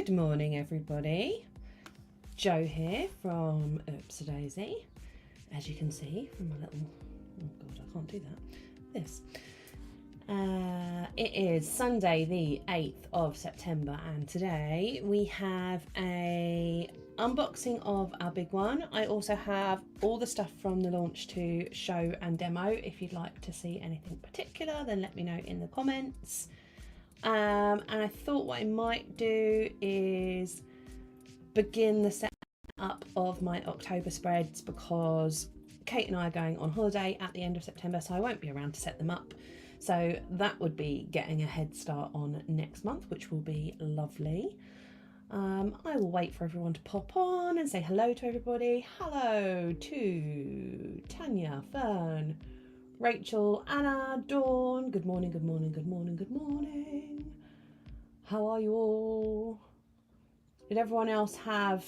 Good morning, everybody. Jo here from Oops a Daisy. As you can see from my little, oh god, I can't do that. This. It is Sunday the 8th of September, and today we have a unboxing of our big one. I also have all the stuff from the launch to show and demo. If you'd like to see anything particular, then let me know in the comments. And I thought what I might do is begin the setup of my October spreads, because Kate and I are going on holiday at the end of September, so I won't be around to set them up. So that would be getting a head start on next month, which will be lovely. I will wait for everyone to pop on and say hello to everybody. Hello to Tanya, Fern, Rachel, Anna, Dawn. Good morning, good morning, good morning, good morning. How are you all? Did everyone else have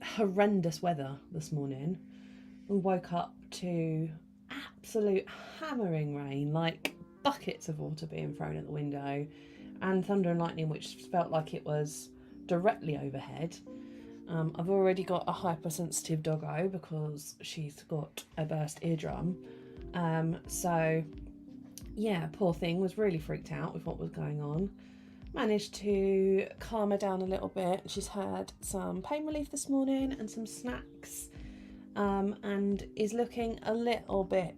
horrendous weather this morning? We woke up to absolute hammering rain, like buckets of water being thrown at the window, and thunder and lightning, which felt like it was directly overhead. I've already got a hypersensitive doggo because she's got a burst eardrum. So yeah, poor thing was really freaked out with what was going on. Managed to calm her down a little bit. She's had some pain relief this morning and some snacks, and is looking a little bit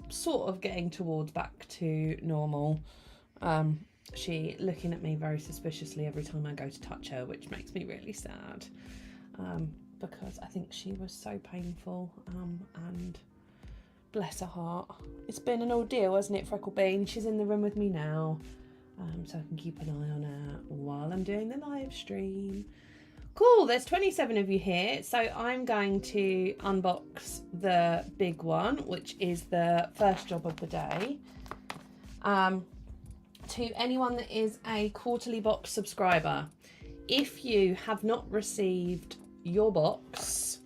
sort of getting towards back to normal. She looking at me very suspiciously every time I go to touch her, which makes me really sad, because I think she was so painful, and bless her heart. It's been an ordeal, hasn't it, Frecklebean? She's in the room with me now, so I can keep an eye on her while I'm doing the live stream. Cool, there's 27 of you here, so I'm going to unbox the big one, which is the first job of the day. To anyone that is a quarterly box subscriber, if you have not received your box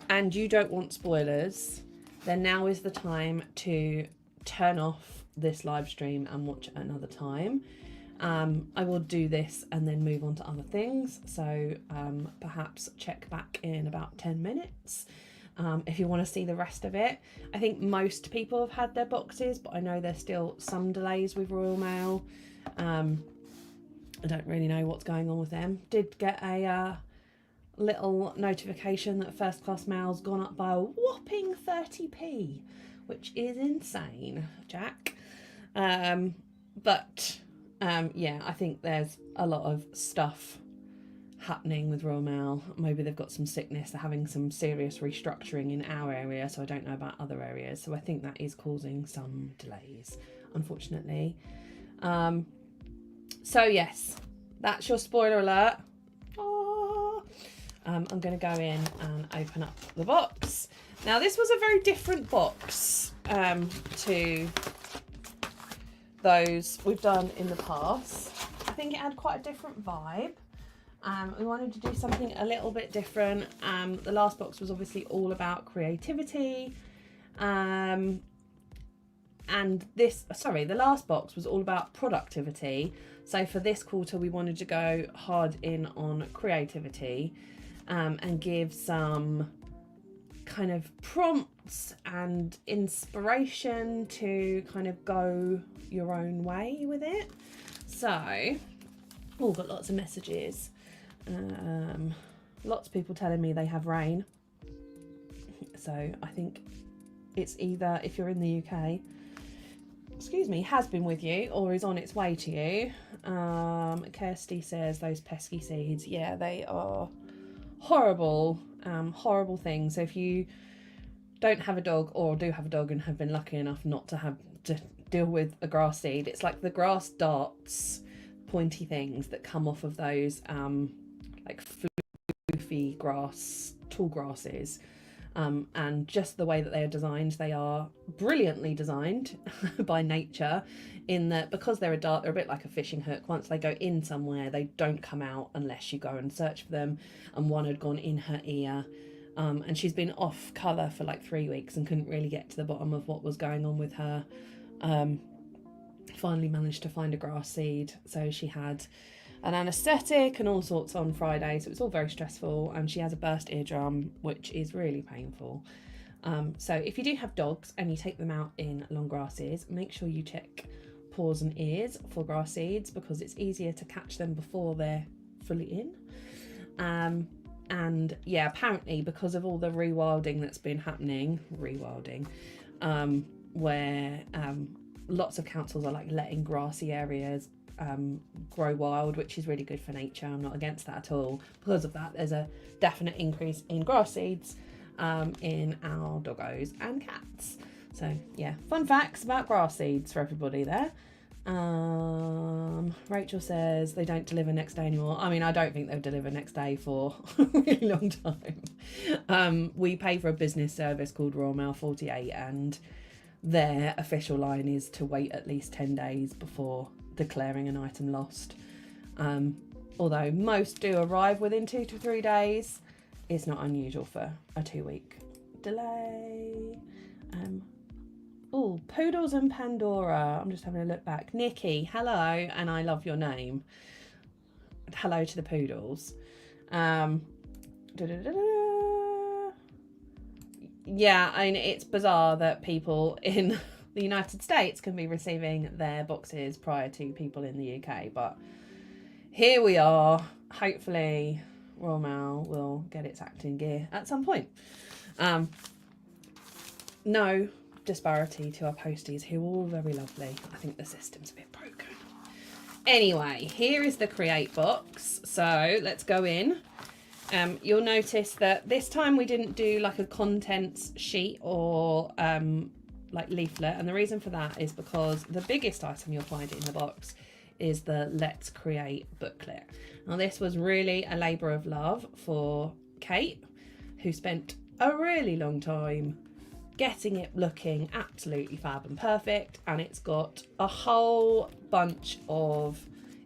and you don't want spoilers, then now is the time to turn off this live stream and watch it another time. I will do this and then move on to other things, so perhaps check back in about 10 minutes if you want to see the rest of it. I think most people have had their boxes, but I know there's still some delays with Royal Mail. I don't really know what's going on with them. Did get a little notification that first class mail's gone up by a whopping 30p, which is insane, Jack. But yeah, I think there's a lot of stuff happening with Royal Mail. Maybe they've got some sickness, they're having some serious restructuring in our area, so I don't know about other areas, so I think that is causing some delays, unfortunately. So yes, that's your spoiler alert. I'm going to go in and open up the box. Now this was a very different box to those we've done in the past. I think it had quite a different vibe. We wanted to do something a little bit different. The last box was obviously all about creativity, and the last box was all about productivity. So for this quarter we wanted to go hard in on creativity, and give some kind of prompts and inspiration to kind of go your own way with it. So, got lots of messages. Lots of people telling me they have rain. So I think it's either, if you're in the UK, has been with you or is on its way to you. Kirsty says those pesky seeds, yeah, they are horrible, horrible things. So if you don't have a dog or do have a dog and have been lucky enough not to have to deal with a grass seed, it's like the grass darts, pointy things that come off of those like floofy grass, tall grasses, and just the way that they are designed, they are brilliantly designed by nature, in that because they're a dart, they're a bit like a fishing hook. Once they go in somewhere, they don't come out unless you go and search for them. And one had gone in her ear, and she's been off colour for like 3 weeks and couldn't really get to the bottom of what was going on with her finally managed to find a grass seed. So she had an anaesthetic and all sorts on Friday, so it was all very stressful, and she has a burst eardrum, which is really painful. So if you do have dogs and you take them out in long grasses, make sure you check paws and ears for grass seeds, because it's easier to catch them before they're fully in. And yeah, apparently because of all the rewilding that's been happening, where lots of councils are like letting grassy areas grow wild, which is really good for nature. I'm not against that at all. Because of that, there's a definite increase in grass seeds in our doggos and cats. So yeah, fun facts about grass seeds for everybody there. Rachel says they don't deliver next day anymore. I mean, I don't think they'll deliver next day for a really long time. We pay for a business service called Royal Mail 48, and their official line is to wait at least 10 days before declaring an item lost. Although most do arrive within 2 to 3 days, it's not unusual for a 2-week delay. Oh, Poodles and Pandora. I'm just having a look back. Nikki, hello, and I love your name. Hello to the Poodles. Yeah, I mean, it's bizarre that people in the United States can be receiving their boxes prior to people in the UK, but here we are. Hopefully Royal Mail will get its act in gear at some point. No disparity to our posties, who are all very lovely. I think the system's a bit broken. Anyway, here is the Create box. So let's go in. You'll notice that this time we didn't do like a contents sheet or like leaflet, and the reason for that is because the biggest item you'll find in the box is the Let's Create booklet. Now this was really a labour of love for Kate, who spent a really long time getting it looking absolutely fab and perfect, and it's got a whole bunch of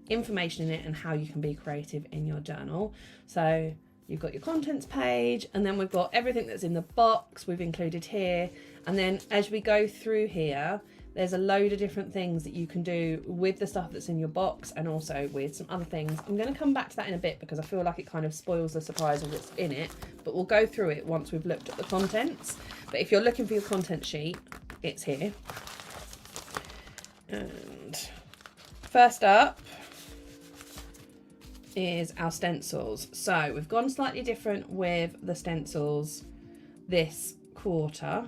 information in it and how you can be creative in your journal. So you've got your contents page, and then we've got everything that's in the box we've included here, and then as we go through here there's a load of different things that you can do with the stuff that's in your box and also with some other things. I'm going to come back to that in a bit because I feel like it kind of spoils the surprise of what's in it, but we'll go through it once we've looked at the contents. But if you're looking for your content sheet, it's here. And first up is our stencils. So we've gone slightly different with the stencils this quarter,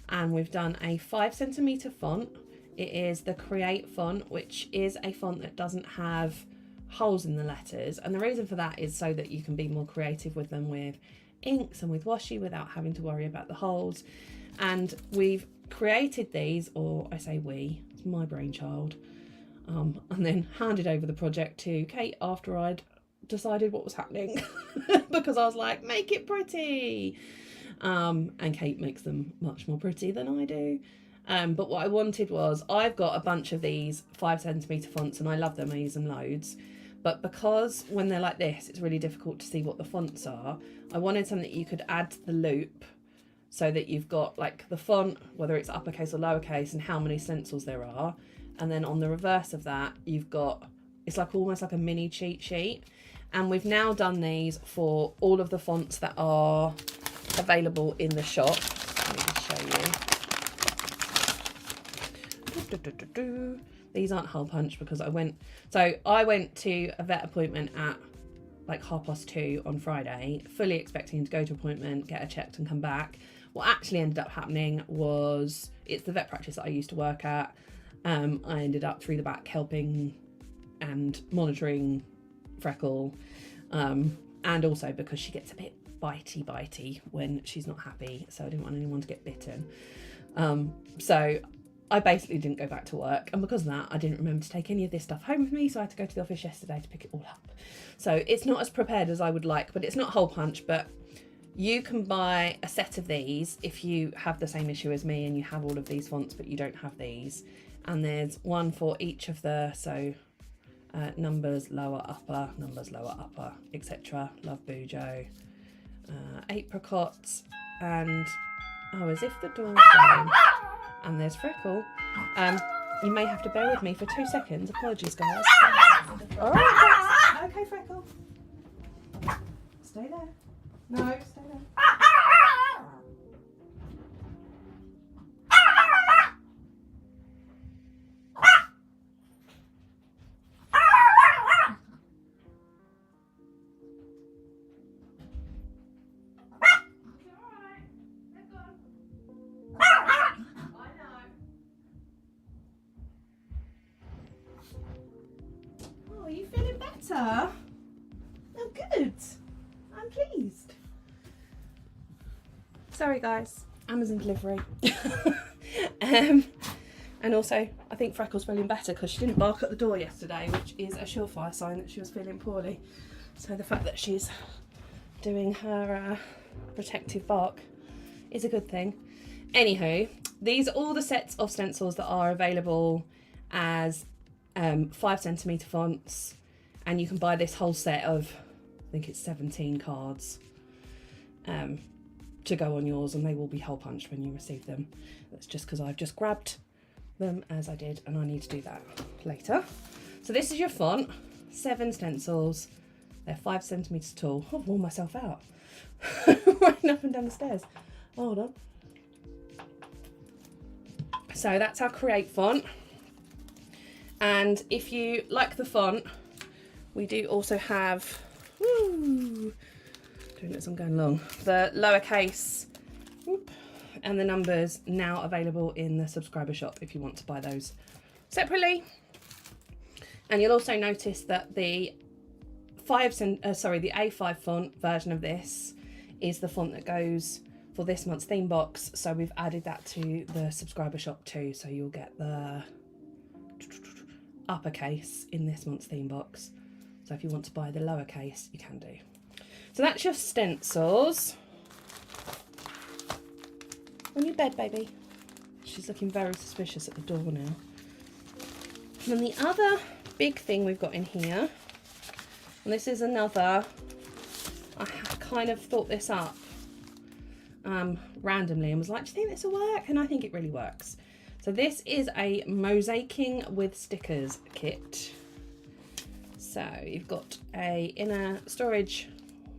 and we've done a 5cm font. It is the Create font, which is a font that doesn't have holes in the letters, and the reason for that is so that you can be more creative with them with inks and with washi without having to worry about the holes. And we've created these, or I say we, it's my brainchild, and then handed over the project to Kate after I'd decided what was happening because I was like, make it pretty. And Kate makes them much more pretty than I do. But what I wanted was, I've got a bunch of these 5cm fonts and I love them, I use them loads. But because when they're like this, it's really difficult to see what the fonts are, I wanted something that you could add to the loop so that you've got like the font, whether it's uppercase or lowercase, and how many stencils there are. And then on the reverse of that, you've got, it's like almost like a mini cheat sheet. And we've now done these for all of the fonts that are available in the shop. Let me just show you. These aren't hole punch because I went to a vet appointment at like 2:30 on Friday, fully expecting to go to appointment, get her checked and come back. What actually ended up happening was, it's the vet practice that I used to work at. I ended up through the back helping and monitoring Freckle, and also because she gets a bit bitey when she's not happy, so I didn't want anyone to get bitten. So I basically didn't go back to work, and because of that I didn't remember to take any of this stuff home with me, so I had to go to the office yesterday to pick it all up. So it's not as prepared as I would like, but it's not hole punch. But you can buy a set of these if you have the same issue as me and you have all of these fonts but you don't have these, and there's one for each of the, so numbers lower upper, etc. Love Bujo, apricots, and oh, as if the door's going, and there's Freckle. You may have to bear with me for 2 seconds. Apologies, guys. All right. Okay, Freckle. Stay there. No, stay there. Are you feeling better? Oh, good. I'm pleased. Sorry, guys. Amazon delivery. And also, I think Freckle's feeling better because she didn't bark at the door yesterday, which is a surefire sign that she was feeling poorly. So the fact that she's doing her protective bark is a good thing. Anywho, these are all the sets of stencils that are available as 5cm fonts, and you can buy this whole set of, I think it's 17 cards to go on yours, and they will be hole punched when you receive them. That's just because I've just grabbed them as I did, and I need to do that later. So this is your font, 7 stencils. They're 5cm tall. I've worn myself out running up and down the stairs. Hold on. So that's our Create font. And if you like the font, we do also have, doing this, I'm going long, the lowercase and the numbers now available in the subscriber shop if you want to buy those separately. And you'll also notice that the A5 font version of this is the font that goes for this month's theme box. So we've added that to the subscriber shop too. So you'll get the uppercase in this month's theme box. So if you want to buy the lowercase, you can do. So that's your stencils. On your bed, baby. She's looking very suspicious at the door now. And then the other big thing we've got in here, and this is another, I kind of thought this up randomly and was like, do you think this will work? And I think it really works. So this is a mosaicing with stickers kit. So you've got a inner storage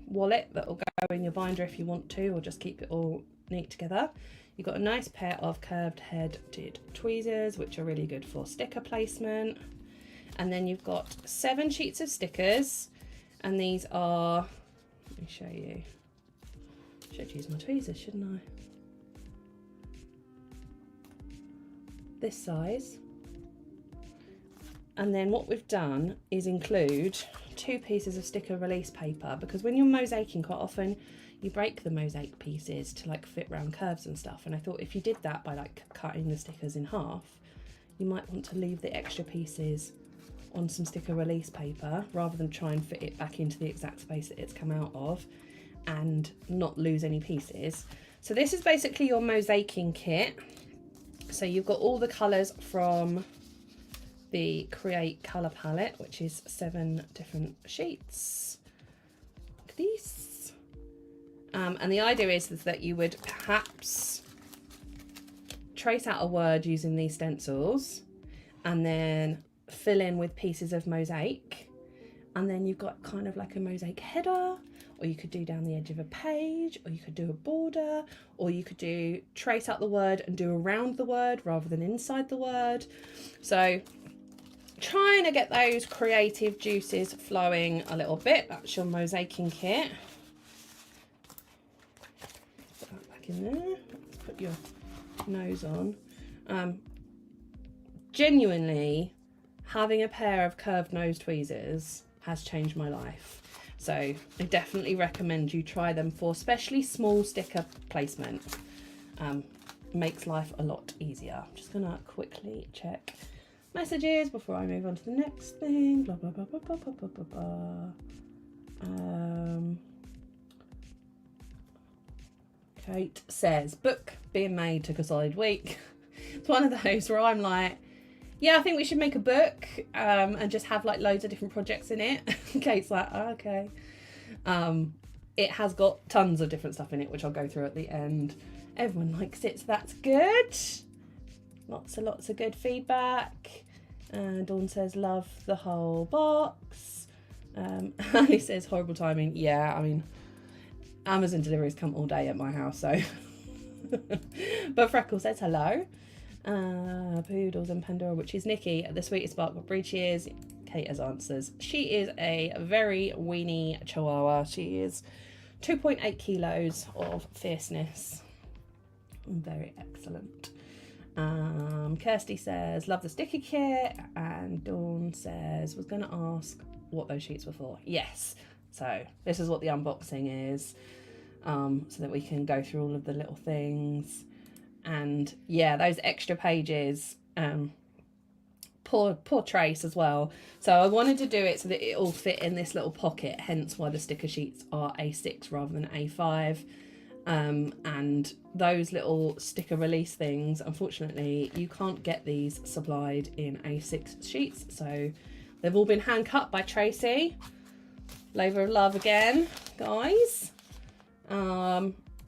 wallet that will go in your binder if you want to, or just keep it all neat together. You've got a nice pair of curved headed tweezers, which are really good for sticker placement. And then you've got 7 sheets of stickers, and these are, let me show you. Should use my tweezers, shouldn't I? This size. And then what we've done is include 2 pieces of sticker release paper, because when you're mosaicing, quite often you break the mosaic pieces to like fit round curves and stuff. And I thought if you did that by like cutting the stickers in half, you might want to leave the extra pieces on some sticker release paper rather than try and fit it back into the exact space that it's come out of and not lose any pieces. So this is basically your mosaicing kit. So you've got all the colours from the Create colour palette, which is 7 different sheets. Look at these. And the idea is that you would perhaps trace out a word using these stencils and then fill in with pieces of mosaic. And then you've got kind of like a mosaic header, or you could do down the edge of a page, or you could do a border, or you could do trace out the word and do around the word rather than inside the word. So trying to get those creative juices flowing a little bit. That's your mosaicing kit. Put that back in there. Let's put your nose on. Genuinely, having a pair of curved nose tweezers has changed my life. So I definitely recommend you try them for especially small sticker placement. Makes life a lot easier. I'm just gonna quickly check messages before I move on to the next thing. Blah, blah, blah, blah, blah, blah, blah, blah. Kate says, book being made took a solid week. It's one of those where I'm like, yeah, I think we should make a book and just have like loads of different projects in it. Kate's like, oh, okay. It has got tons of different stuff in it, which I'll go through at the end. Everyone likes it, so that's good. Lots and lots of good feedback. Dawn says, love the whole box. Ali says, horrible timing. Yeah, I mean, Amazon deliveries come all day at my house, so. But Freckle says hello. Poodles and Pandora, which is Nikki, the sweetest spark what breed she is. Kate has answers. She is a very weenie chihuahua. She is 2.8 kilos of fierceness. Very excellent. Kirsty says, love the sticker kit. And Dawn says, was going to ask what those sheets were for. Yes. So this is what the unboxing is. So that we can go through all of the little things. And yeah, those extra pages, poor Trace as well. So I wanted to do it so that it all fit in this little pocket, hence why the sticker sheets are A6 rather than A5. And those little sticker release things, unfortunately, you can't get these supplied in A6 sheets. So they've all been hand cut by Tracy. Labour of love again, guys.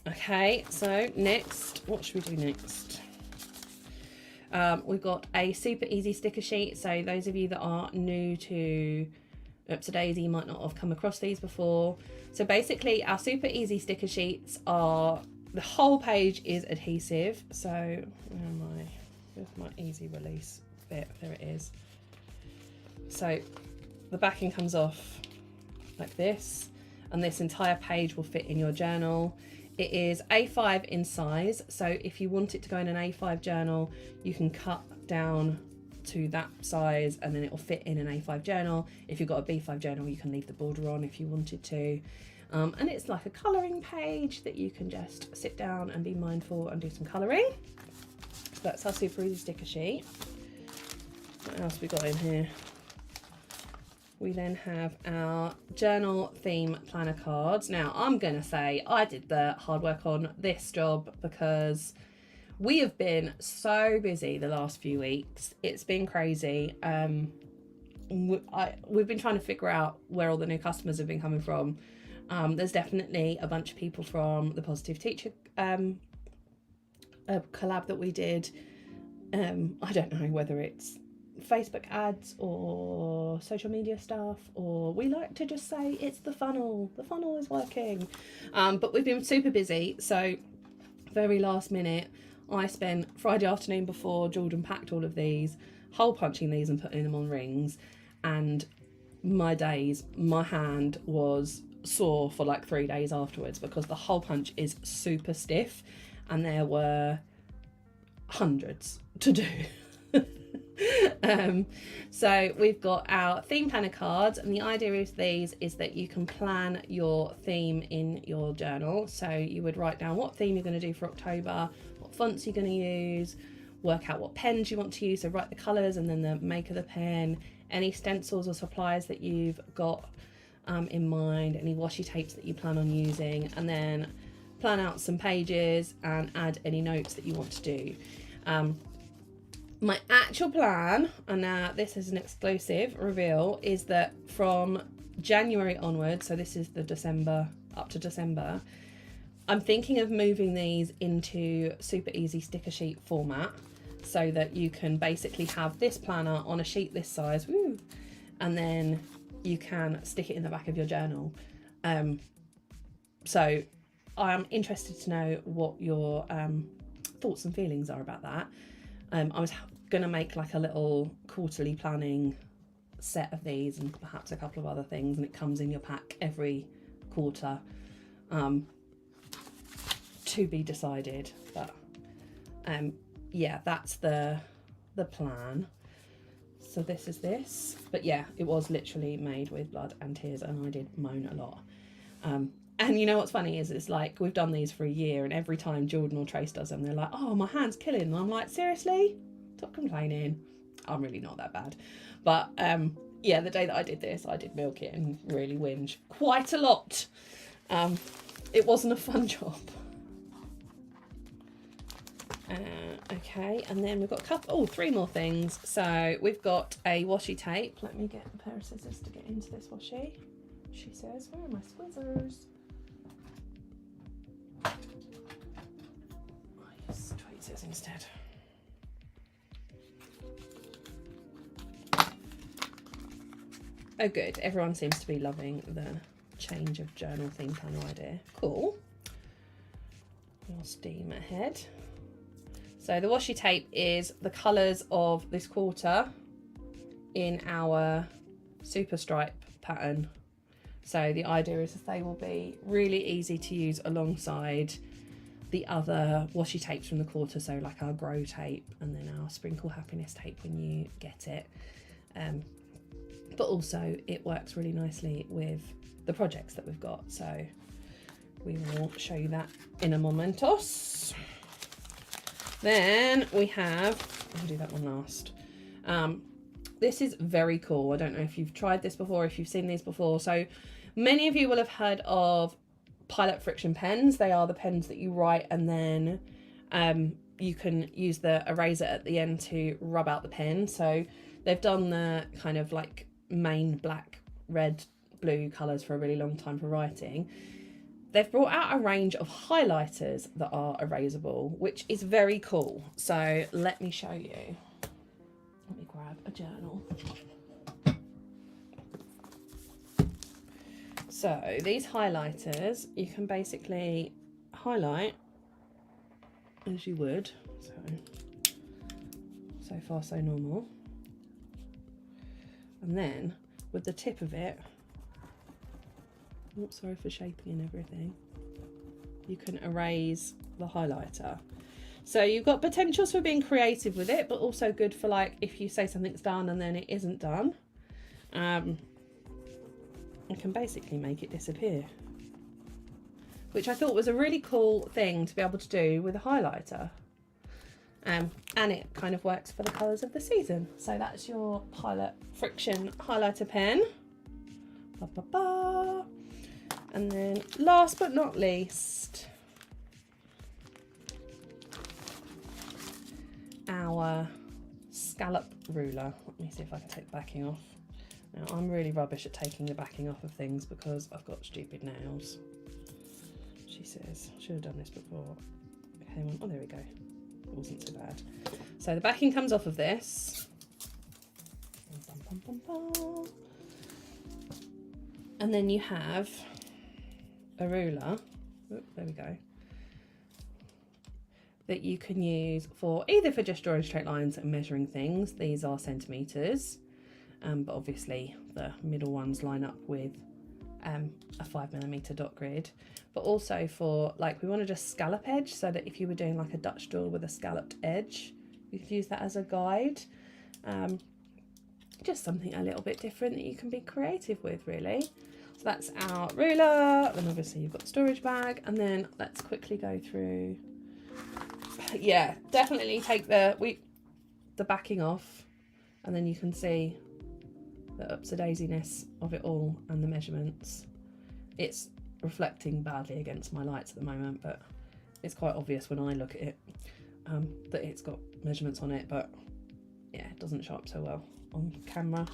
Okay, so next, what should we do next? We've got a super easy sticker sheet. So those of you that are new to Upsy Daisy might not have come across these before. So basically our super easy sticker sheets are, the whole page is adhesive. So where am I? Where's my easy release bit? There it is. So the backing comes off like this, and this entire page will fit in your journal. It is A5 in size, so if you want it to go in an A5 journal, you can cut down to that size and then it will fit in an A5 journal. If you've got a B5 journal, you can leave the border on if you wanted to. And it's like a colouring page that you can just sit down and be mindful and do some colouring. So that's our super easy sticker sheet. What else we got in here? We then have our journal theme planner cards. Now, I'm going to say I did the hard work on this job because we have been so busy the last few weeks. It's been crazy. We've been trying to figure out where all the new customers have been coming from. There's definitely a bunch of people from the Positive Teacher collab that we did. I don't know whether it's Facebook ads or social media stuff, or we like to just say it's the funnel is working. But we've been super busy, so very last minute I spent Friday afternoon before Jordan packed all of these, hole punching these and putting them on rings, and my hand was sore for like 3 days afterwards because the hole punch is super stiff and there were hundreds to do. So we've got our theme planner cards, and the idea of these is that you can plan your theme in your journal. So you would write down what theme you're going to do for October, what fonts you're going to use, work out what pens you want to use, so write the colours and then the make of the pen, any stencils or supplies that you've got in mind, any washi tapes that you plan on using, and then plan out some pages and add any notes that you want to do. My actual plan, and this is an exclusive reveal, is that from January onwards, so this is the December, up to December, I'm thinking of moving these into super easy sticker sheet format so that you can basically have this planner on a sheet this size, and then you can stick it in the back of your journal. So I'm interested to know what your thoughts and feelings are about that. I was going to make like a little quarterly planning set of these and perhaps a couple of other things, and it comes in your pack every quarter, to be decided. But yeah, that's the plan. So this is this, but yeah, it was literally made with blood and tears, and I did moan a lot. And you know what's funny is it's like we've done these for a year, and every time Jordan or Trace does them, they're like, oh, my hand's killing. And I'm like, seriously? Stop complaining. I'm really not that bad. But yeah, the day that I did this, I did milk it and really whinge quite a lot. It wasn't a fun job. Okay, and then we've got three more things. So we've got a washi tape. Let me get a pair of scissors to get into this washi. She says, where are my scissors? I use tweezers instead. Oh good, everyone seems to be loving the change of journal theme kind of idea. Cool. More steam ahead. So the washi tape is the colours of this quarter in our super stripe pattern. So the idea is that they will be really easy to use alongside the other washi tapes from the quarter, so like our grow tape and then our sprinkle happiness tape when you get it. But also it works really nicely with the projects that we've got, so we will show you that in a momentos. Then we have, I'll do that one last. This is very cool. I don't know if you've tried this before, if you've seen these before. So many of you will have heard of Pilot friction pens. They are the pens that you write and then you can use the eraser at the end to rub out the pen. So they've done the kind of like main black, red, blue colours for a really long time for writing. They've brought out a range of highlighters that are erasable, which is very cool. So let me show you. Let me grab a journal. So these highlighters, you can basically highlight as you would. So far so normal. And then with the tip of it, oops, sorry for shaping and everything, you can erase the highlighter. So you've got potentials for being creative with it, but also good for like if you say something's done and then it isn't done. You can basically make it disappear, which I thought was a really cool thing to be able to do with a highlighter. And it kind of works for the colours of the season. So that's your Pilot friction highlighter pen. Ba, ba, ba. And then last but not least, our scallop ruler. Let me see if I can take the backing off. Now I'm really rubbish at taking the backing off of things because I've got stupid nails. She says, should have done this before. Okay, oh there we go. It wasn't so bad. So the backing comes off of this. And then you have a ruler. Oop, there we go. That you can use for either for just drawing straight lines and measuring things. These are centimetres. But obviously the middle ones line up with a 5mm dot grid, but also for like we want to just scallop edge, so that if you were doing like a Dutch door with a scalloped edge, you could use that as a guide. Just something a little bit different that you can be creative with, really. So that's our ruler, then obviously you've got the storage bag, and then let's quickly go through. Yeah, definitely take the backing off, and then you can see the upsy-daisiness of it all and the measurements. It's reflecting badly against my lights at the moment, but it's quite obvious when I look at it that it's got measurements on it, but yeah, it doesn't show up so well on camera.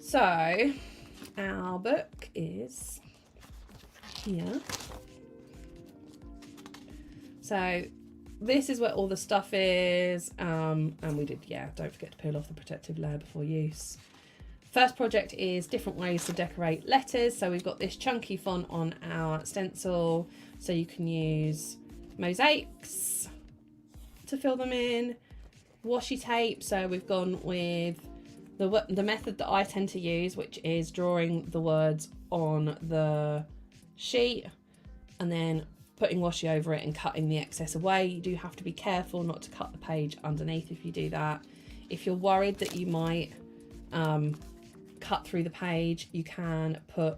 So our book is here. So this is where all the stuff is, and we did, yeah, don't forget to peel off the protective layer before use. First project is different ways to decorate letters. So we've got this chunky font on our stencil, so you can use mosaics to fill them in, washi tape. So we've gone with the method that I tend to use, which is drawing the words on the sheet and then putting washi over it and cutting the excess away. You do have to be careful not to cut the page underneath if you do that. If you're worried that you might cut through the page, you can put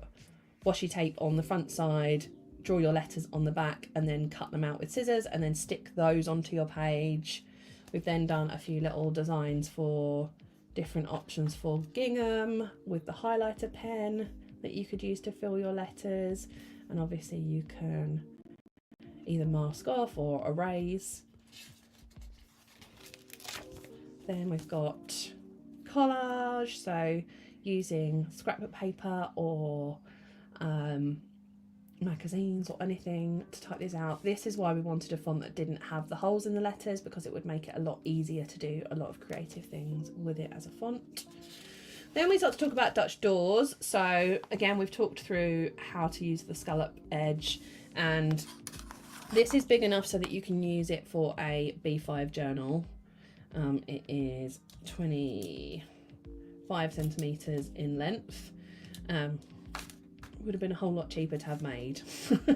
washi tape on the front side, draw your letters on the back, and then cut them out with scissors and then stick those onto your page. We've then done a few little designs for different options for gingham with the highlighter pen that you could use to fill your letters, and obviously you can either mask off or erase. Then we've got collage, so using scrapbook paper or magazines or anything to type this out. This is why we wanted a font that didn't have the holes in the letters, because it would make it a lot easier to do a lot of creative things with it as a font. Then we start to talk about Dutch doors. So again, we've talked through how to use the scallop edge, and this is big enough so that you can use it for a B5 journal. It is 25 centimeters in length. Would have been a whole lot cheaper to have made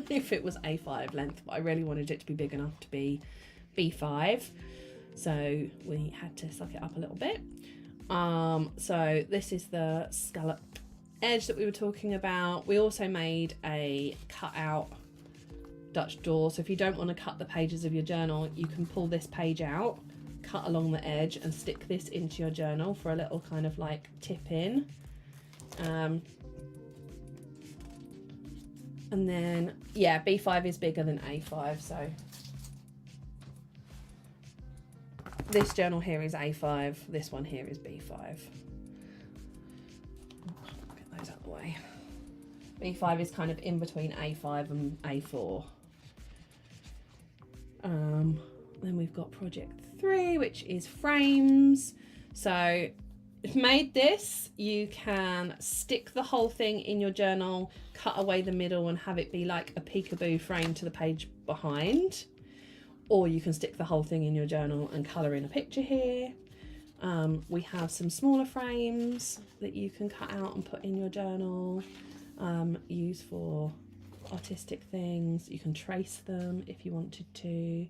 if it was A5 length, but I really wanted it to be big enough to be B5, so we had to suck it up a little bit. So this is the scallop edge that we were talking about. We also made a cut out Dutch door, so if you don't want to cut the pages of your journal, you can pull this page out, cut along the edge and stick this into your journal for a little kind of like tip in. And then, yeah, B5 is bigger than A5, so this journal here is A5, this one here is B5. Get those out of the way. B5 is kind of in between A5 and A4. Then we've got project 3, which is frames. So if you made this, you can stick the whole thing in your journal, cut away the middle and have it be like a peekaboo frame to the page behind. Or you can stick the whole thing in your journal and colour in a picture here. We have some smaller frames that you can cut out and put in your journal, use for artistic things. You can trace them if you wanted to.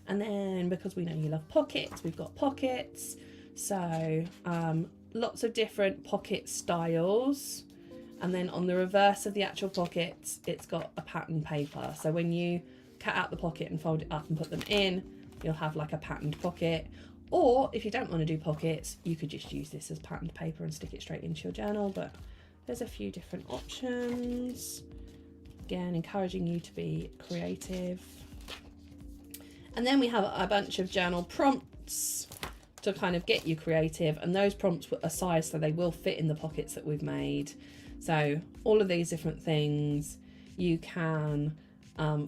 And then, because we know you love pockets, we've got pockets. So lots of different pocket styles, and then on the reverse of the actual pockets it's got a pattern paper, so when you cut out the pocket and fold it up and put them in, you'll have like a patterned pocket. Or if you don't want to do pockets, you could just use this as patterned paper and stick it straight into your journal, but there's a few different options. Again, encouraging you to be creative. And then we have a bunch of journal prompts to kind of get you creative, and those prompts are sized so they will fit in the pockets that we've made. So all of these different things, you can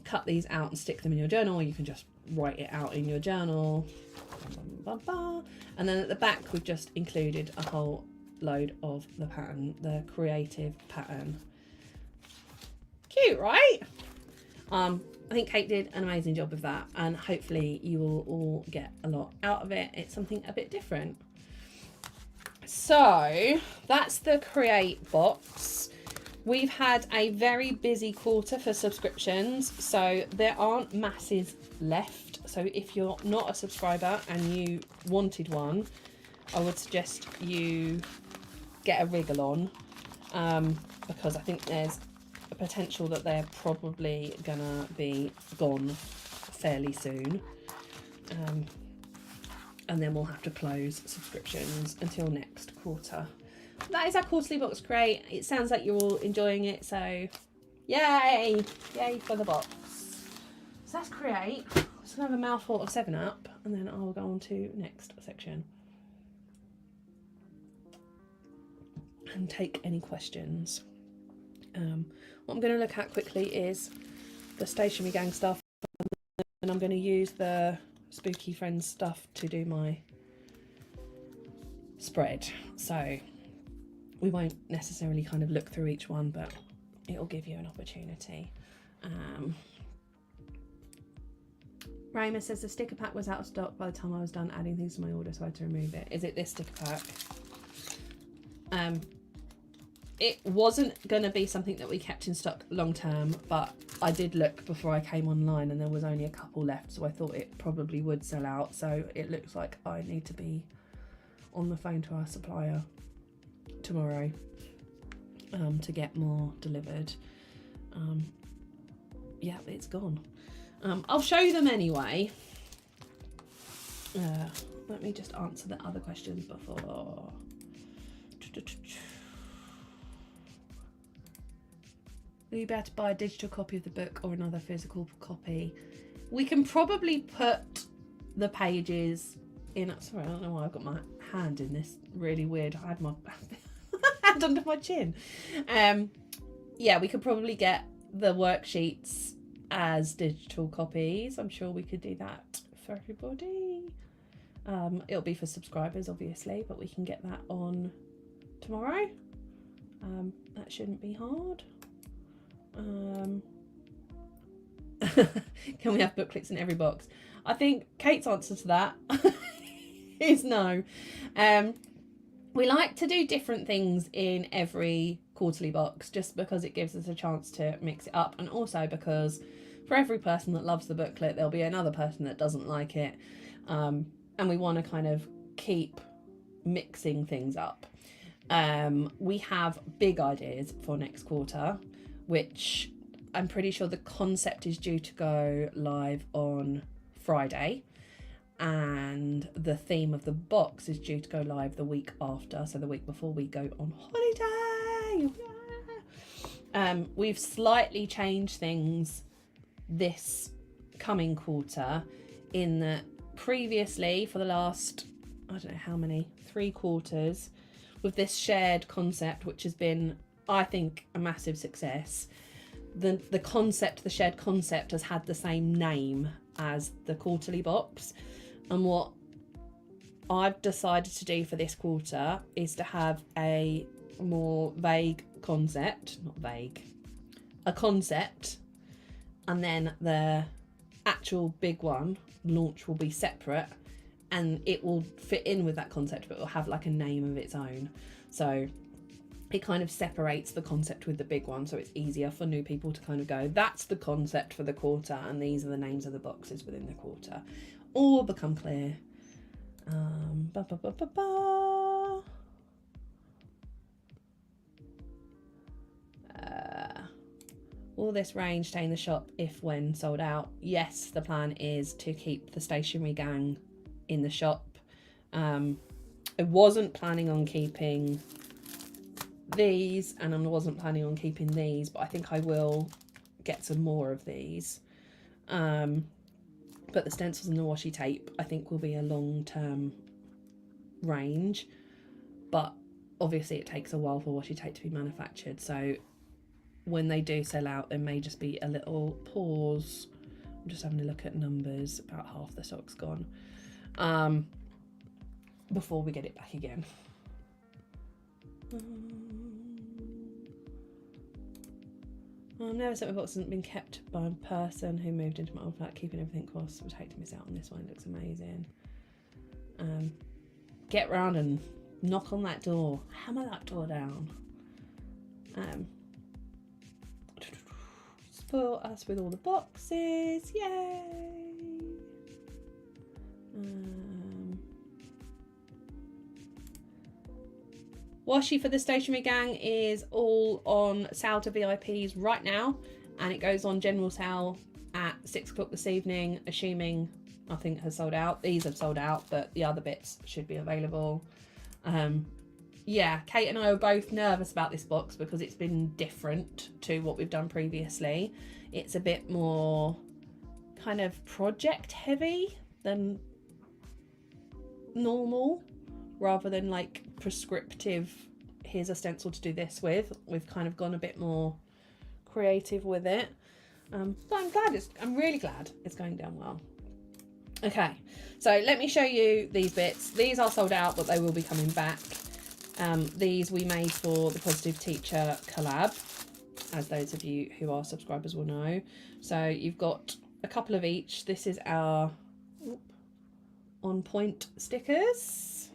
cut these out and stick them in your journal, or you can just write it out in your journal. And then at the back we've just included a whole load of the pattern, the creative pattern. Cute, right? I think Kate did an amazing job with that, and hopefully you will all get a lot out of it. It's something a bit different. So that's the Create box. We've had a very busy quarter for subscriptions, so there aren't masses left. So if you're not a subscriber and you wanted one, I would suggest you get a wriggle on, because I think there's a potential that they're probably gonna be gone fairly soon, and then we'll have to close subscriptions until next quarter. That is our quarterly box crate. It sounds like you're all enjoying it, so yay for the box. So that's Create. Just gonna have a mouthful of 7-Up and then I'll go on to next section and take any questions. What I'm going to look at quickly is the Stationery Gang stuff, and I'm going to use the Spooky Friends stuff to do my spread. So we won't necessarily kind of look through each one, but it'll give you an opportunity. Rayma says the sticker pack was out of stock by the time I was done adding things to my order, so I had to remove it. Is it this sticker pack? It wasn't going to be something that we kept in stock long term, but I did look before I came online and there was only a couple left, so I thought it probably would sell out. So it looks like I need to be on the phone to our supplier tomorrow to get more delivered. Yeah, it's gone. I'll show you them anyway. Let me just answer the other questions before. Will you be able to buy a digital copy of the book or another physical copy? We can probably put the pages in. Sorry, I don't know why I've got my hand in this really weird. I had my hand under my chin. Yeah, we could probably get the worksheets as digital copies. I'm sure we could do that for everybody. It'll be for subscribers, obviously, but we can get that on tomorrow. That shouldn't be hard. Can we have booklets in every box? I think Kate's answer to that is no. We like to do different things in every quarterly box just because it gives us a chance to mix it up, and also because for every person that loves the booklet there'll be another person that doesn't like it, and we want to kind of keep mixing things up. We have big ideas for next quarter, which I'm pretty sure the concept is due to go live on Friday, and the theme of the box is due to go live the week after, so the week before we go on holiday. We've slightly changed things this coming quarter in that previously, for the last, I don't know how many, 3 quarters, with this shared concept, which has been, I think, a massive success. The shared concept has had the same name as the quarterly box. And what I've decided to do for this quarter is to have a more vague concept, a concept, and then the actual big one, launch, will be separate, and it will fit in with that concept, but it will have like a name of its own. So it kind of separates the concept with the big one, so it's easier for new people to kind of go, that's the concept for the quarter, and these are the names of the boxes within the quarter. All become clear. Will this range stay in the shop if when sold out? Yes, the plan is to keep the stationery gang in the shop. I wasn't planning on keeping these, and I wasn't planning on keeping these, but I think I will get some more of these. But the stencils and the washi tape I think will be a long-term range, but obviously it takes a while for washi tape to be manufactured, so when they do sell out there may just be a little pause. I'm just having a look at numbers, about half the stock's gone, before we get it back again. I've never sent my box hasn't been kept by a person who moved into my old flat, keeping everything crossed. Would hate to miss out on this one. It looks amazing. Get round and knock on that door. Hammer that door down. Spoil us with all the boxes. Yay! Washi for the stationery gang is all on sale to VIPs right now, and it goes on general sale at 6 o'clock this evening, assuming nothing has sold out. These have sold out, but the other bits should be available. Yeah, Kate and I were both nervous about this box because it's been different to what we've done previously. It's a bit more kind of project heavy than normal, rather than like prescriptive, here's a stencil to do this with. We've kind of gone a bit more creative with it, but I'm really glad it's going down well. Okay, so let me show you these bits. These are sold out, but they will be coming back. These we made for the Positive Teacher collab, as those of you who are subscribers will know. So you've got a couple of each. This is our on point stickers.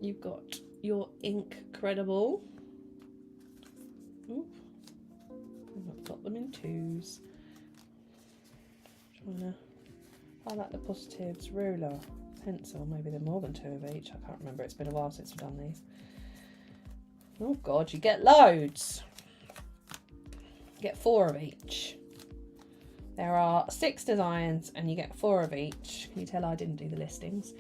You've got your Incredible. Oop. I've got them in 2s. Trying to highlight the positives. Ruler, pencil. Maybe they're more than 2 of each. I can't remember. It's been a while since we've done these. Oh God, you get loads. You get 4 of each. There are 6 designs and you get 4 of each. Can you tell I didn't do the listings?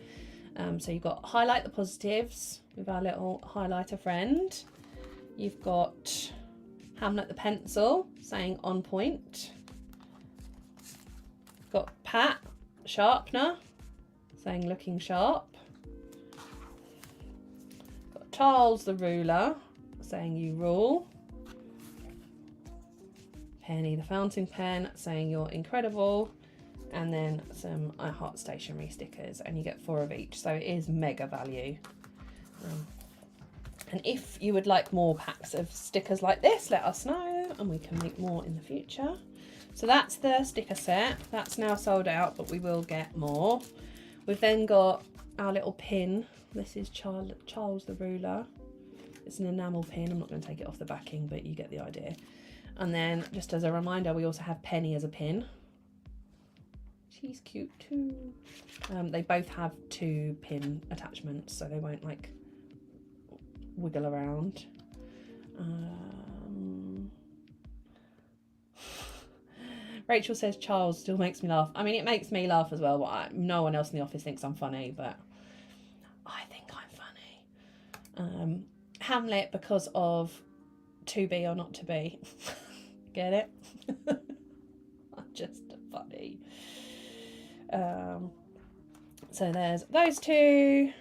So you've got highlight the positives with our little highlighter friend. You've got Hamlet the pencil saying on point. Got Pat sharpener saying looking sharp. Got Charles the ruler saying you rule. Penny the fountain pen saying you're incredible. And then some I Heart Stationery stickers, and you get 4 of each, so it is mega value. And if you would like more packs of stickers like this, let us know and we can make more in the future. So that's the sticker set. That's now sold out, but we will get more. We've then got our little pin. This is Charles the Ruler. It's an enamel pin. I'm not going to take it off the backing, but you get the idea. And then just as a reminder, we also have Penny as a pin. She's cute too. They both have 2 pin attachments, so they won't like wiggle around. Rachel says Charles still makes me laugh. I mean, it makes me laugh as well, but no one else in the office thinks I'm funny, but I think I'm funny. Hamlet, because of to be or not to be. Get it? I'm just funny. So there's those 2.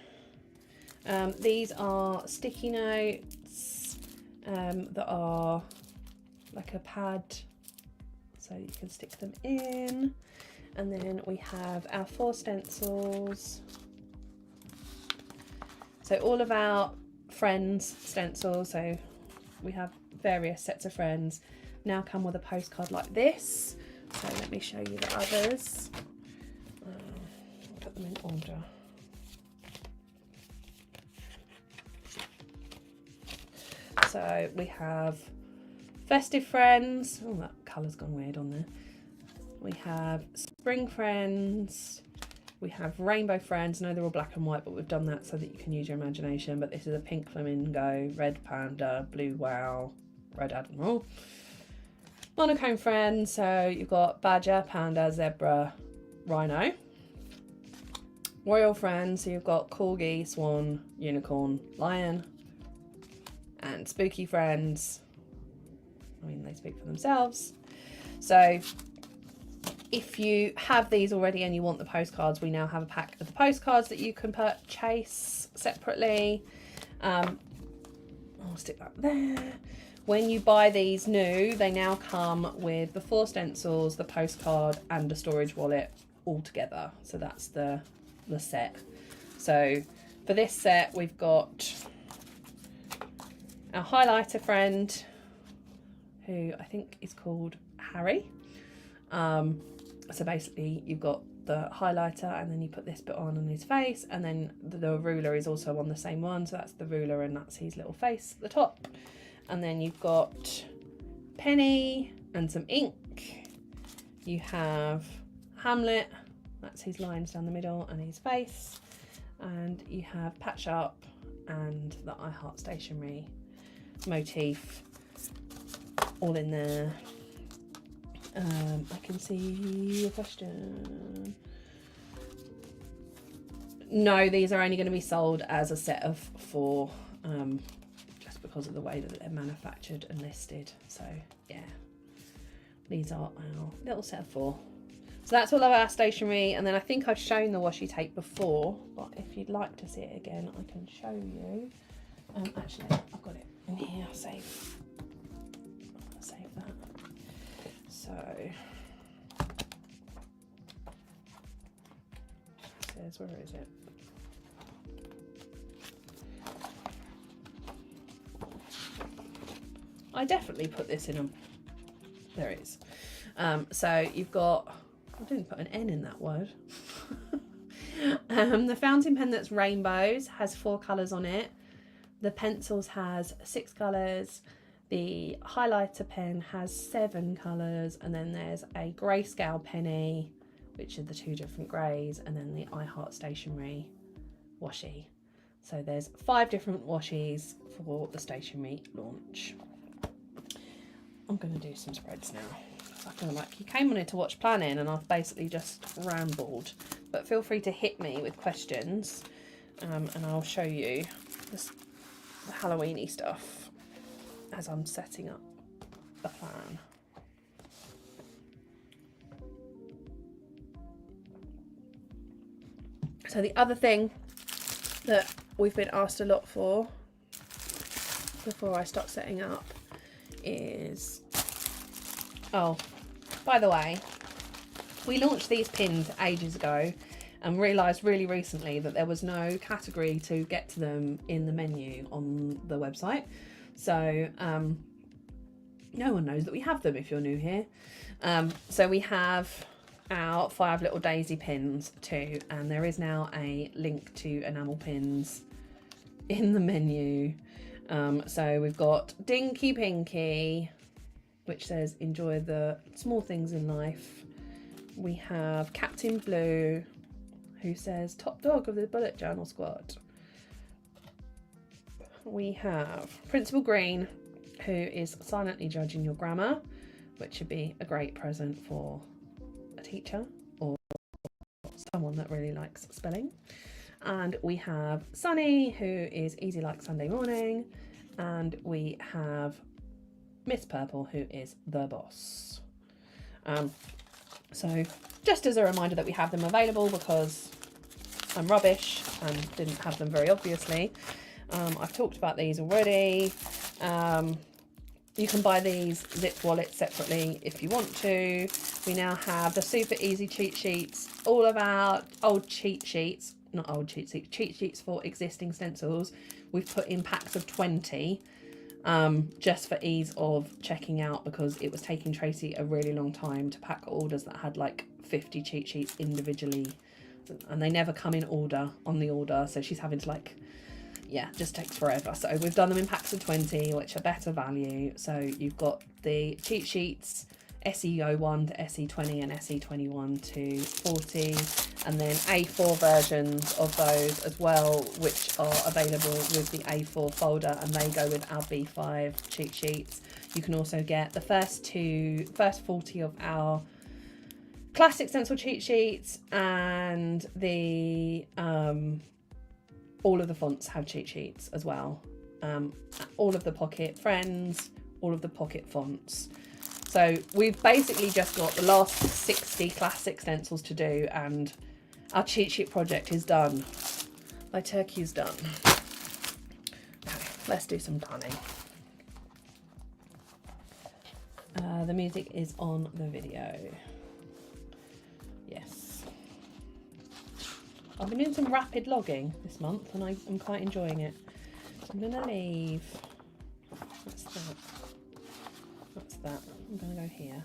These are sticky notes that are like a pad, so you can stick them in. And then we have our 4 stencils. So all of our friends stencils, so we have various sets of friends, now come with a postcard like this. So let me show you the others. Put them in order. So we have Festive Friends. Oh, that colour's gone weird on there. We have Spring Friends. We have Rainbow Friends. I know they're all black and white, but we've done that so that you can use your imagination. But this is a pink flamingo, red panda, blue wow, red admiral. Monochrome Friends. So you've got badger, panda, zebra, rhino. Royal Friends. So you've got corgi, swan, unicorn, lion. And Spooky Friends. I mean, they speak for themselves. So if you have these already and you want the postcards, we now have a pack of the postcards that you can purchase separately. I'll stick that there. When you buy these new, they now come with the 4 stencils, the postcard and a storage wallet all together. So that's the set. So for this set, we've got our highlighter friend, who I think is called Harry. So basically you've got the highlighter and then you put this bit on his face, and then the ruler is also on the same one, so that's the ruler and that's his little face at the top. And then you've got Penny and some ink. You have Hamlet, that's his lines down the middle and his face. And you have Pat Sharp and the I Heart Stationery motif all in there. I can see your question. No, these are only going to be sold as a set of 4, just because of the way that they're manufactured and listed. So yeah, these are our little set of 4. So that's all of our stationery, and then I think I've shown the washi tape before, but if you'd like to see it again, I can show you. Actually, I've got it in here. I'll save that. So it says, where is it? I definitely put this in a, there it is. So you've got, I didn't put an N in that word. The fountain pen that's rainbows has 4 colours on it. The pencils has 6 colours. The highlighter pen has 7 colours, and then there's a grayscale penny, which are the 2 different greys, and then the I Heart Stationery washi. So there's 5 different washies for the stationery launch. I'm going to do some spreads now. I feel like you came on here to watch planning and I've basically just rambled, but feel free to hit me with questions, and I'll show you the Halloweeny stuff as I'm setting up the plan. So the other thing that we've been asked a lot for before I start setting up is, oh, by the way, we launched these pins ages ago, and realised really recently that there was no category to get to them in the menu on the website. So no one knows that we have them if you're new here. So we have our 5 little daisy pins too, and there is now a link to enamel pins in the menu. So we've got Dinky Pinky, which says enjoy the small things in life. We have Captain Blue, who says top dog of the bullet journal squad. We have Principal Green, who is silently judging your grammar, which should be a great present for a teacher or someone that really likes spelling. And we have Sunny, who is easy like Sunday morning. And we have Miss Purple, who is the boss. So just as a reminder that we have them available, because I'm rubbish and didn't have them very obviously. I've talked about these already. You can buy these zip wallets separately if you want to. We now have the super easy cheat sheets. All of our old cheat sheets, not old cheat sheets for existing stencils, we've put in packs of 20, just for ease of checking out, because it was taking Tracy a really long time to pack orders that had like 50 cheat sheets individually, and they never come in order on the order, so she's having to like, yeah, just takes forever. So we've done them in packs of 20, which are better value. So you've got the cheat sheets SE01 to SE20 and SE21 to 40, and then A4 versions of those as well, which are available with the A4 folder, and they go with our B5 cheat sheets. You can also get the first 40 of our classic stencil cheat sheets, and the all of the fonts have cheat sheets as well. All of the Pocket Friends, all of the Pocket fonts. So we've basically just got the last 60 classic stencils to do, and our cheat sheet project is done. My turkey is done. Okay, let's do some dunning. The music is on the video. Yes. I've been doing some rapid logging this month, and I'm quite enjoying it. So I'm gonna leave. What's that? What's that? I'm gonna go here.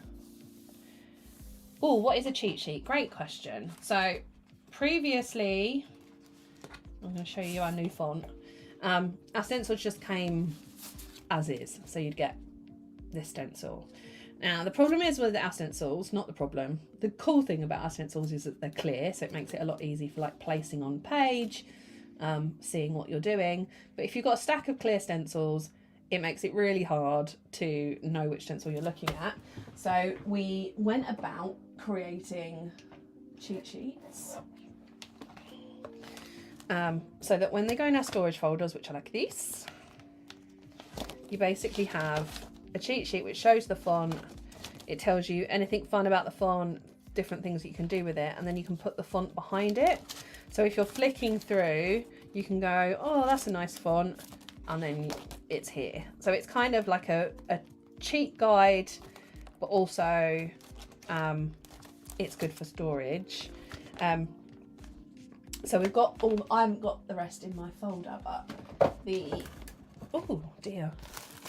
Oh, what is a cheat sheet? Great question. So previously, I'm going to show you our new font. Our stencils just came as is, so you'd get this stencil. Now the problem is with our stencils, not the problem, the cool thing about our stencils is that they're clear, so it makes it a lot easier for like placing on page, seeing what you're doing. But if you've got a stack of clear stencils, it makes it really hard to know which stencil you're looking at. So we went about creating cheat sheets, so that when they go in our storage folders, which are like this, you basically have a cheat sheet which shows the font. It tells you anything fun about the font, different things that you can do with it, and then you can put the font behind it. So if you're flicking through, you can go, oh, that's a nice font, and then it's here. So it's kind of like a cheat guide, but also it's good for storage. So we've got all, I haven't got the rest in my folder, but the, oh dear,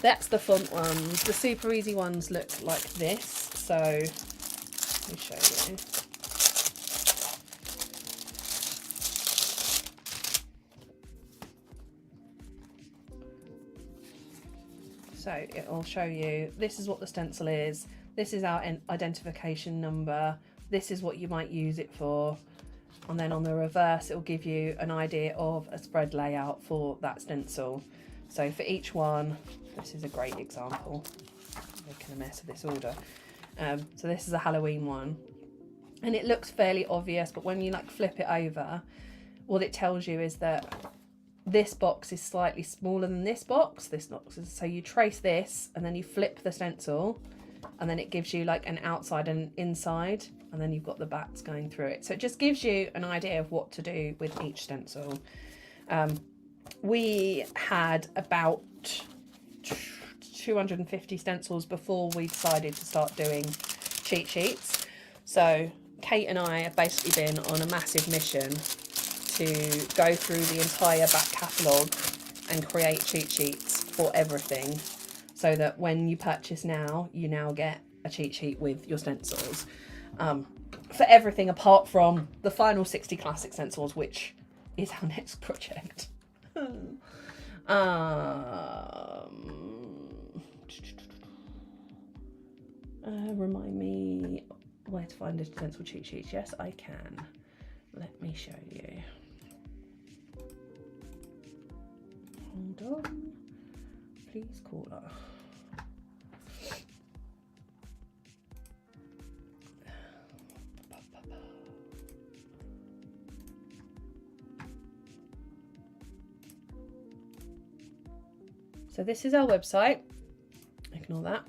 that's the font ones. The super easy ones look like this. So let me show you. So it'll show you, this is what the stencil is, this is our identification number, this is what you might use it for, and then on the reverse it'll give you an idea of a spread layout for that stencil. So for each one, this is a great example, I'm making a mess of this order. So this is a Halloween one, and it looks fairly obvious, but when you like flip it over, what it tells you is that this box is slightly smaller than this box. So you trace this and then you flip the stencil, and then it gives you like an outside and an inside, and then you've got the bats going through it. So it just gives you an idea of what to do with each stencil. We had about 250 stencils before we decided to start doing cheat sheets. So Kate and I have basically been on a massive mission to go through the entire back catalogue and create cheat sheets for everything, so that when you purchase now, you now get a cheat sheet with your stencils for everything apart from the final 60 classic stencils, which is our next project. Remind me where to find a stencil cheat sheet. Yes, I can. Let me show you. Hold on. Please call her. So this is our website. Ignore that.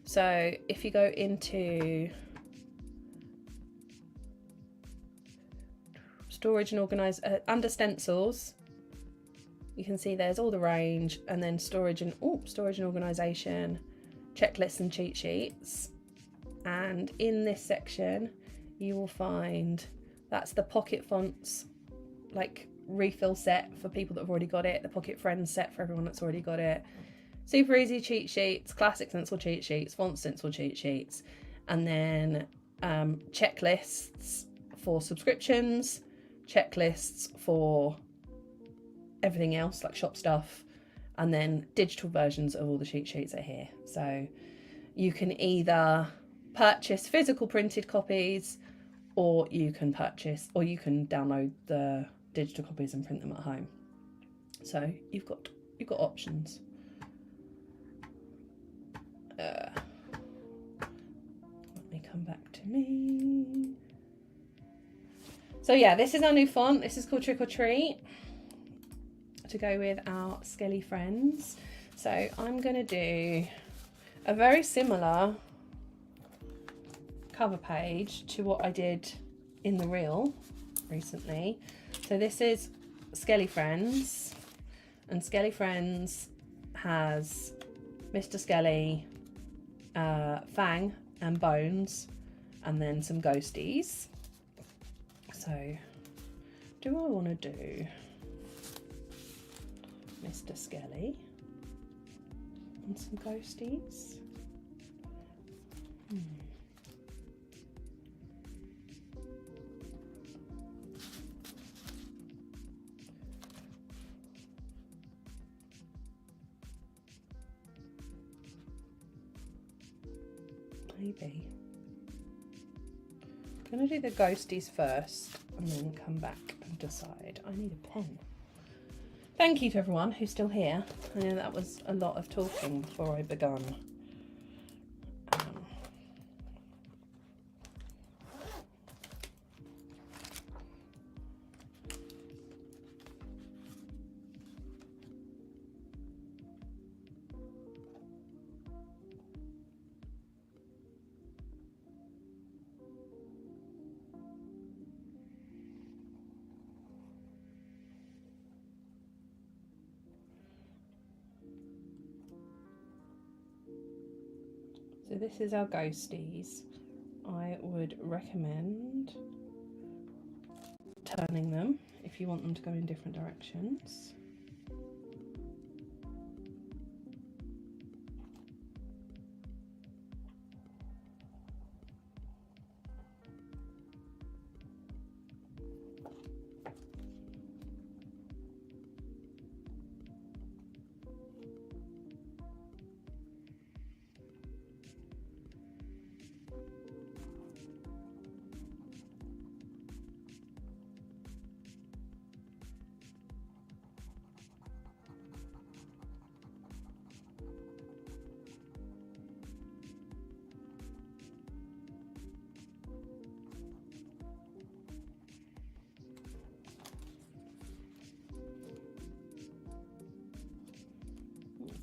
So if you go into storage and organize under stencils, you can see there's all the range, and then storage and organization, checklists and cheat sheets. And in this section, you will find that's the pocket fonts, like refill set for people that have already got it, the pocket friends set for everyone that's already got it, super easy cheat sheets, classic stencil cheat sheets, font stencil cheat sheets, and then checklists for subscriptions, checklists for everything else like shop stuff, and then digital versions of all the cheat sheets are here. So you can either purchase physical printed copies, or you can download the digital copies and print them at home. So you've got options. Let me come back to me. So yeah, this is our new font. This is called Trick or Treat, to go with our Skelly Friends. So I'm going to do a very similar cover page to what I did in the reel recently. So this is Skelly Friends, and Skelly Friends has Mr. Skelly, Fang and Bones, and then some ghosties. So do I want to do Mr. Skelly and some ghosties? Maybe. I'm going to do the ghosties first and then come back and decide. I need a pen. Thank you to everyone who's still here. I know that was a lot of talking before I begun. So this is our ghosties. I would recommend turning them if you want them to go in different directions.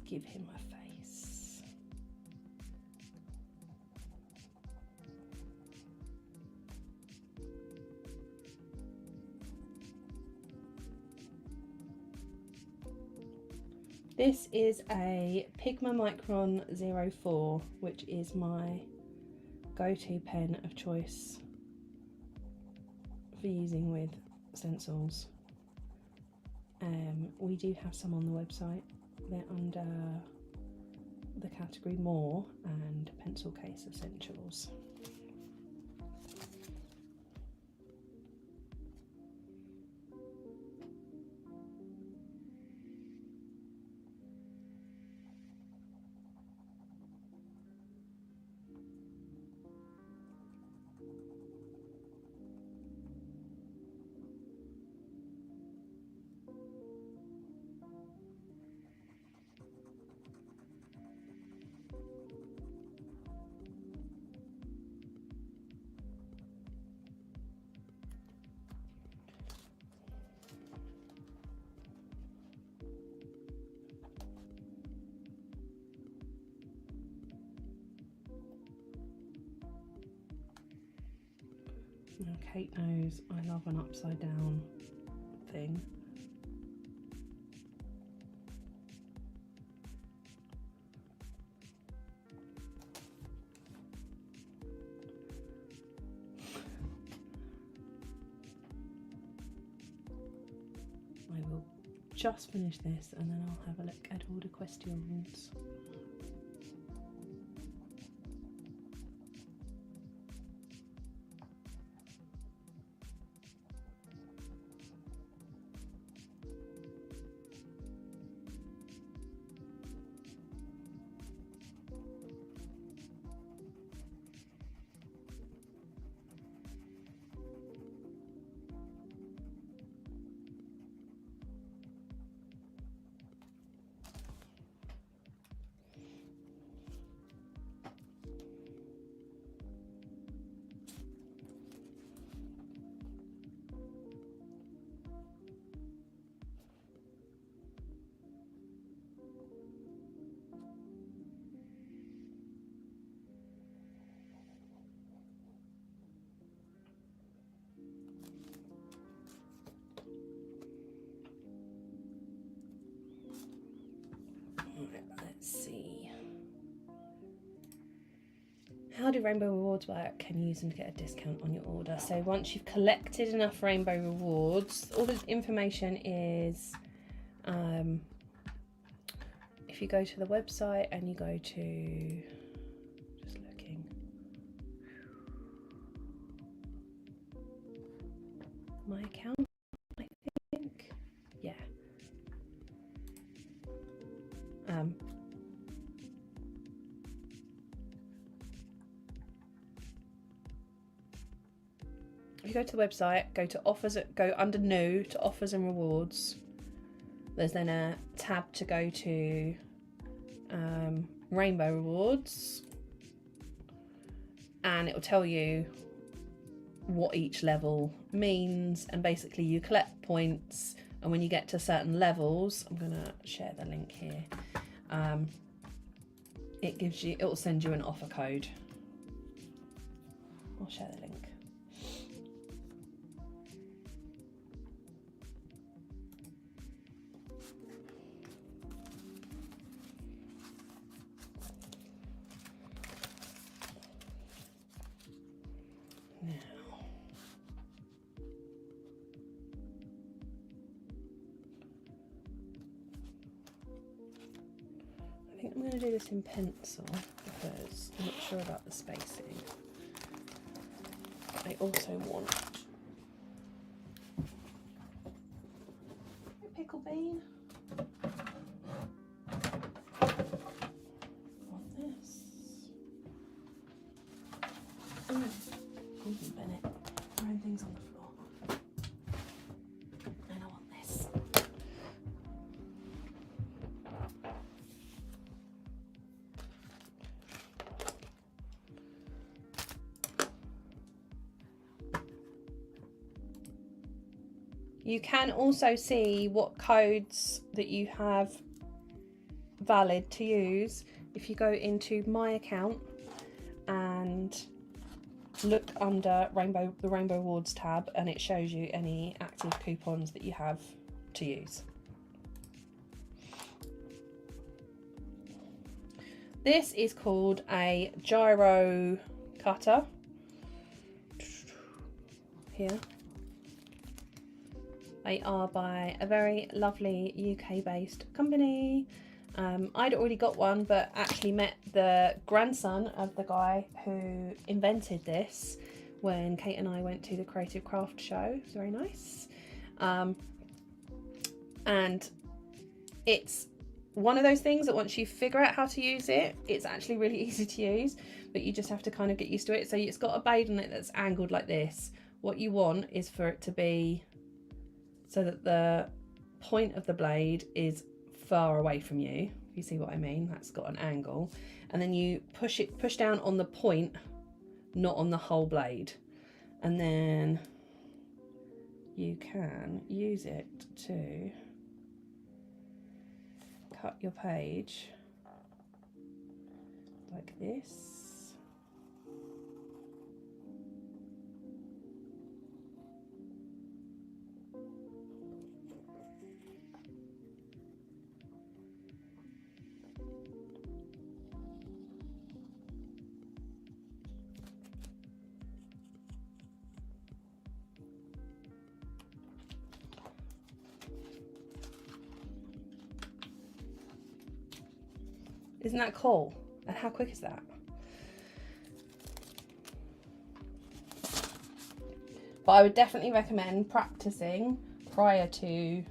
Give him a face. This is a Pigma Micron 04, which is my go-to pen of choice for using with stencils. We do have some on the website. They're under the category More and Pencil Case Essentials. Now Kate knows I love an upside down thing. I will just finish this and then I'll have a look at all the questions. Let's see. How do Rainbow Rewards work? Can you use them to get a discount on your order? So once you've collected enough Rainbow Rewards, all the information is, if you go to the website and you go to, just looking, my account, I think, yeah. If you go to the website, go to offers, go under new to offers and rewards. There's then a tab to go to Rainbow Rewards, and it will tell you what each level means, and basically you collect points, and when you get to certain levels, I'm gonna share the link here, it will send you an offer code. I'll share the link. I think I'm going to do this in pencil because I'm not sure about the spacing. I also want a pickle bean. I want this. Gordon Bennett throwing things on the floor. And I want this. You can also see what codes that you have valid to use if you go into my account and look under the Rainbow Rewards tab, and it shows you any active coupons that you have to use. This is called a gyro cutter. Here. They are by a very lovely UK based company. I'd already got one, but actually met the grandson of the guy who invented this when Kate and I went to the Creative Craft show. It was very nice. And it's one of those things that once you figure out how to use it, it's actually really easy to use, but you just have to kind of get used to it. So it's got a blade on it that's angled like this. What you want is for it to be so that the point of the blade is far away from you. If you see what I mean, that's got an angle. And then you push down on the point, not on the whole blade. And then you can use it to cut your page like this. Isn't that cool? And how quick is that? But I would definitely recommend practicing prior to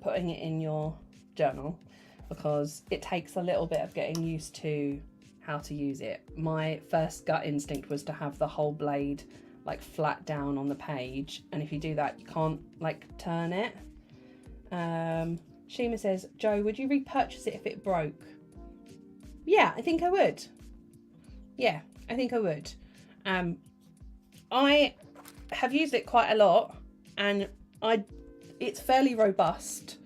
putting it in your journal, because it takes a little bit of getting used to how to use it. My first gut instinct was to have the whole blade like flat down on the page, and if you do that you can't like turn it. Shima says, Joe, would you repurchase it if it broke? Yeah, I think I would. Yeah, I think I would. I have used it quite a lot, and it's fairly robust.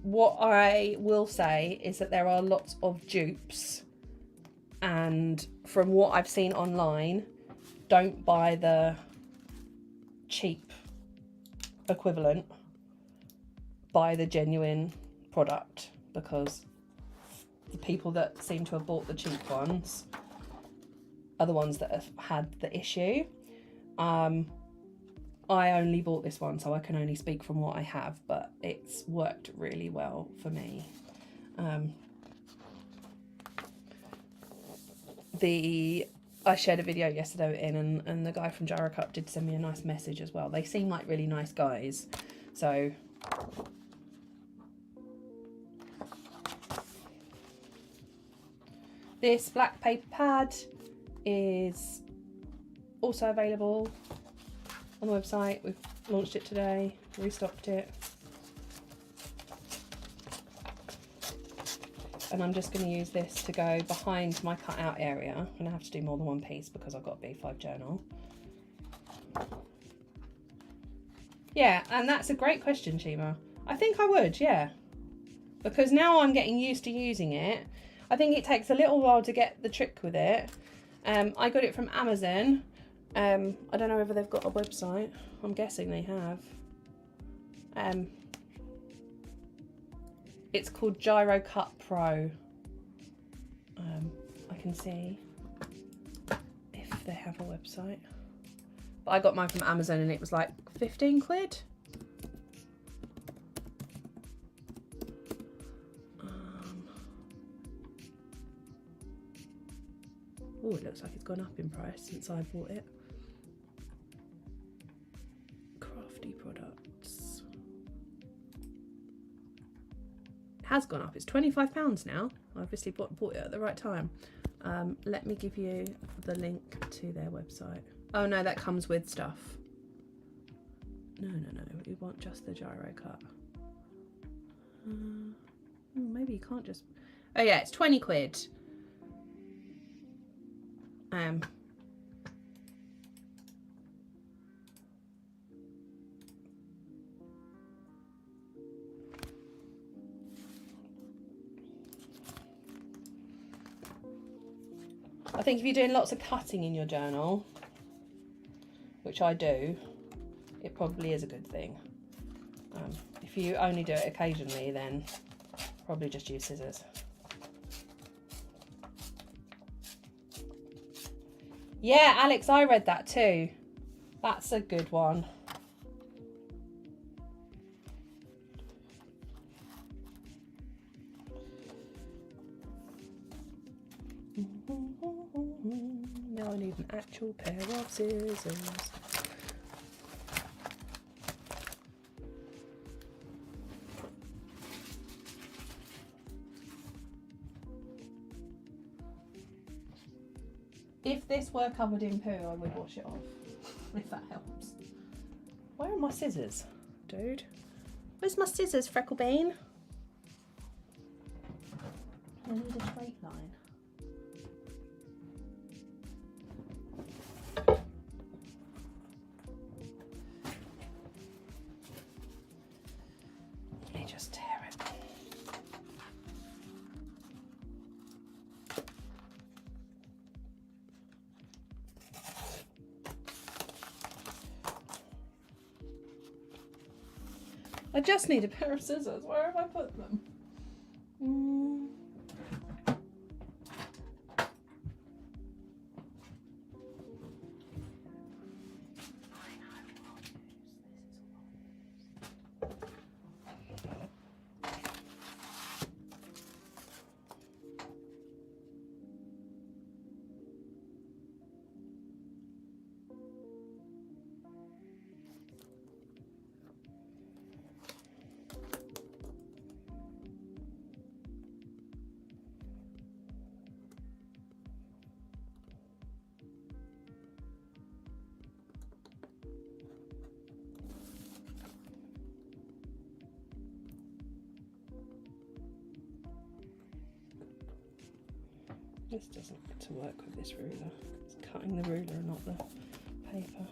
What I will say is that there are lots of dupes, and from what I've seen online, don't buy the cheap equivalent. Buy the genuine product, because the people that seem to have bought the cheap ones are the ones that have had the issue. I only bought this one, so I can only speak from what I have, but it's worked really well for me. I shared a video yesterday and the guy from Gyro Cup did send me a nice message as well. They seem like really nice guys, so this black paper pad is also available on the website. We've launched it today, restocked it. And I'm just going to use this to go behind my cutout area. I'm going to have to do more than one piece because I've got a B5 journal. Yeah, and that's a great question, Shima. I think I would, yeah. Because now I'm getting used to using it. I think it takes a little while to get the trick with it. I got it from Amazon. I don't know whether they've got a website. I'm guessing they have. It's called Gyro Cut Pro. I can see if they have a website. But I got mine from Amazon and it was like 15 quid. Oh, it looks like it's gone up in price since I bought it. Crafty products. It has gone up. It's £25 now. I obviously bought it at the right time. Let me give you the link to their website. Oh no, that comes with stuff. No. We want just the gyro cut. Maybe you can't just... Oh yeah, it's 20 quid. I think if you're doing lots of cutting in your journal, which I do, it probably is a good thing. If you only do it occasionally, then probably just use scissors. Yeah, Alex, I read that too. That's a good one. Now I need an actual pair of scissors. If this were covered in poo, I would wash it off, if that helps. Where are my scissors, dude? Where's my scissors, Frecklebean? I need a straight line. Let me just tear it. I just need a pair of scissors. Where have I put them? This doesn't get to work with this ruler. It's cutting the ruler, not the paper.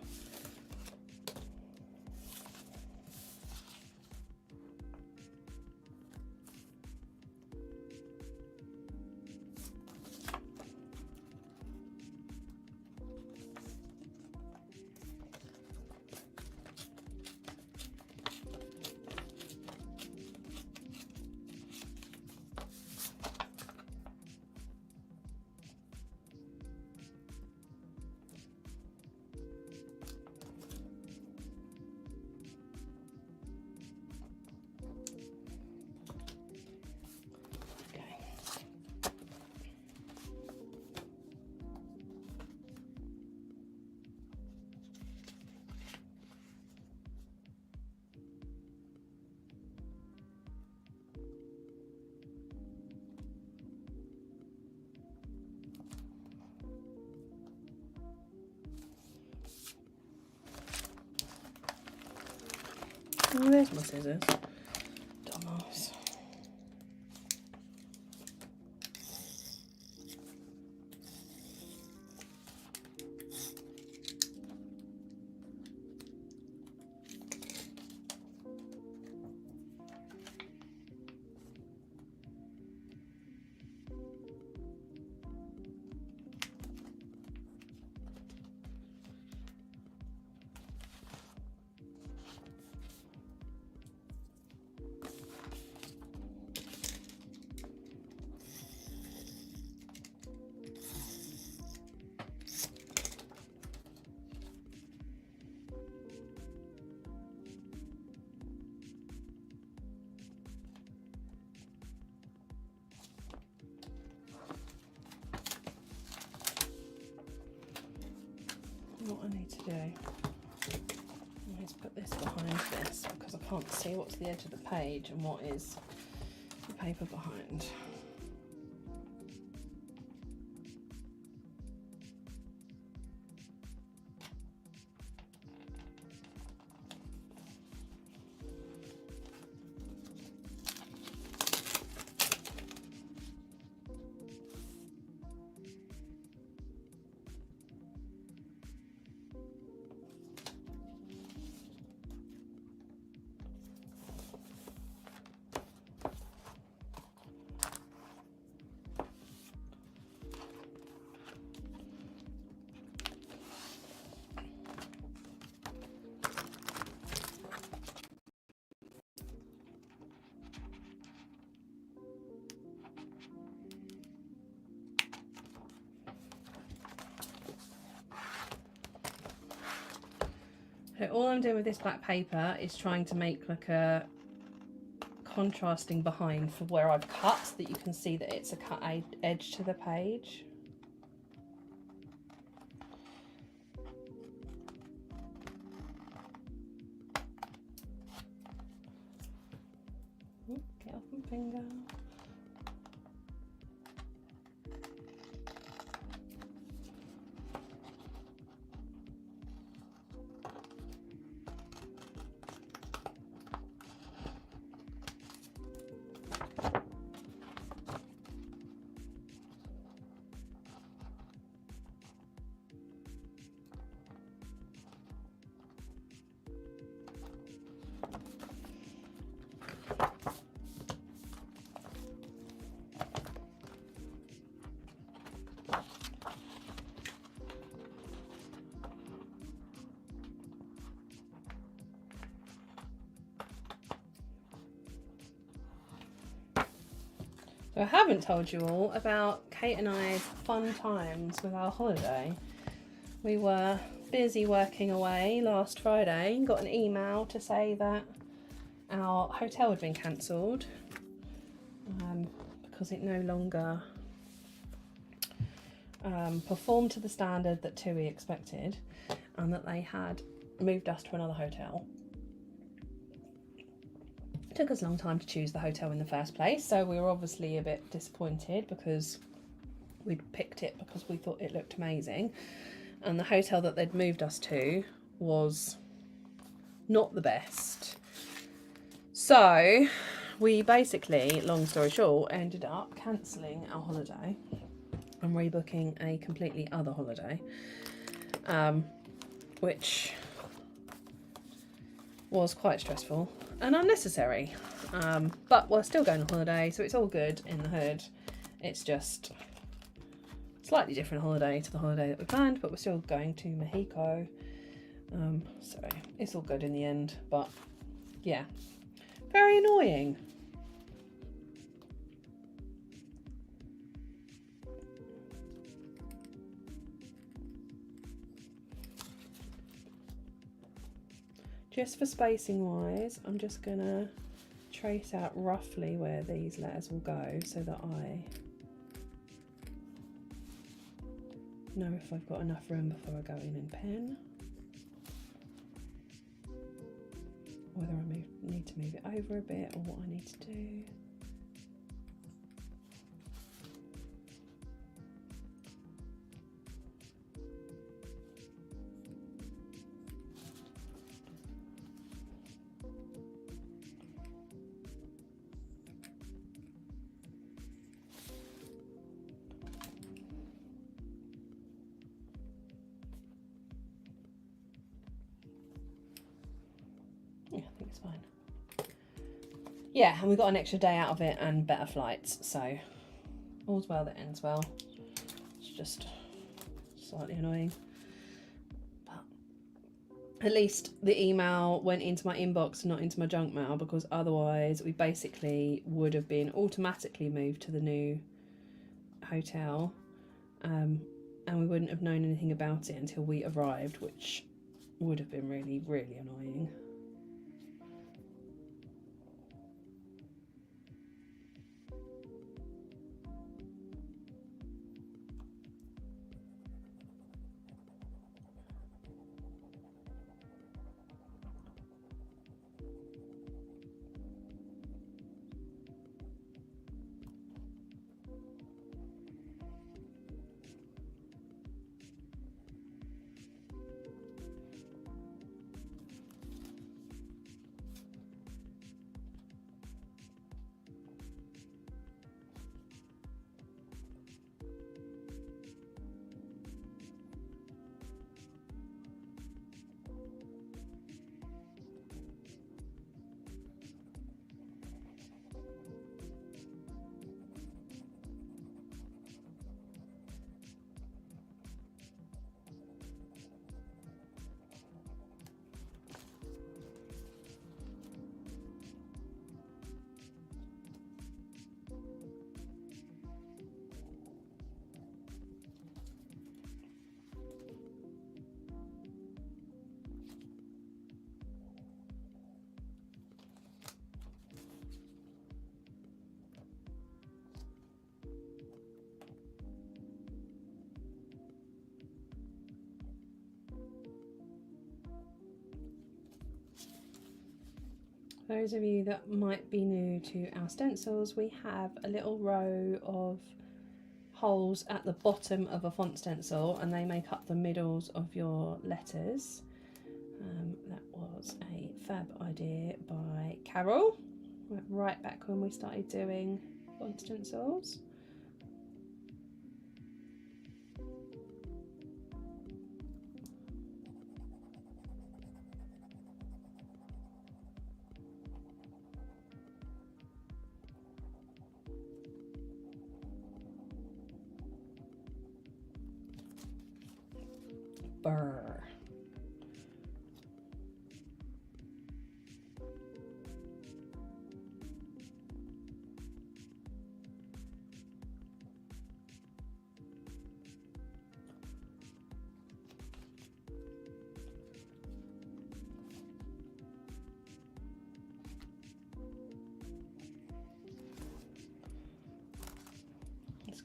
Oh, there's my scissors. Dumbass. What I need to do is put this behind this because I can't see what's the edge of the page and what is the paper behind. So all I'm doing with this black paper is trying to make like a contrasting behind for where I've cut so that you can see that it's a cut edge to the page. finger. So I haven't told you all about Kate and I's fun times with our holiday. We were busy working away last Friday and got an email to say that our hotel had been cancelled because it no longer performed to the standard that TUI expected, and that they had moved us to another hotel. It took us a long time to choose the hotel in the first place, so we were obviously a bit disappointed because we'd picked it because we thought it looked amazing, and the hotel that they'd moved us to was not the best. So we basically, long story short, ended up cancelling our holiday and rebooking a completely other holiday, which was quite stressful and unnecessary, but we're still going on holiday, so it's all good in the hood. It's just a slightly different holiday to the holiday that we planned, but we're still going to Mexico, so it's all good in the end. But yeah, very annoying. Just for spacing wise, I'm just gonna trace out roughly where these letters will go so that I know if I've got enough room before I go in pen. Whether I need to move it over a bit or what I need to do. Yeah, I think it's fine. Yeah, and we got an extra day out of it and better flights, so all's well that ends well. It's just slightly annoying, but at least the email went into my inbox and not into my junk mail, because otherwise we basically would have been automatically moved to the new hotel, and we wouldn't have known anything about it until we arrived, which would have been really, really annoying. For those of you that might be new to our stencils, we have a little row of holes at the bottom of a font stencil, and they make up the middles of your letters. That was a fab idea by Carol, right back when we started doing font stencils. Brr.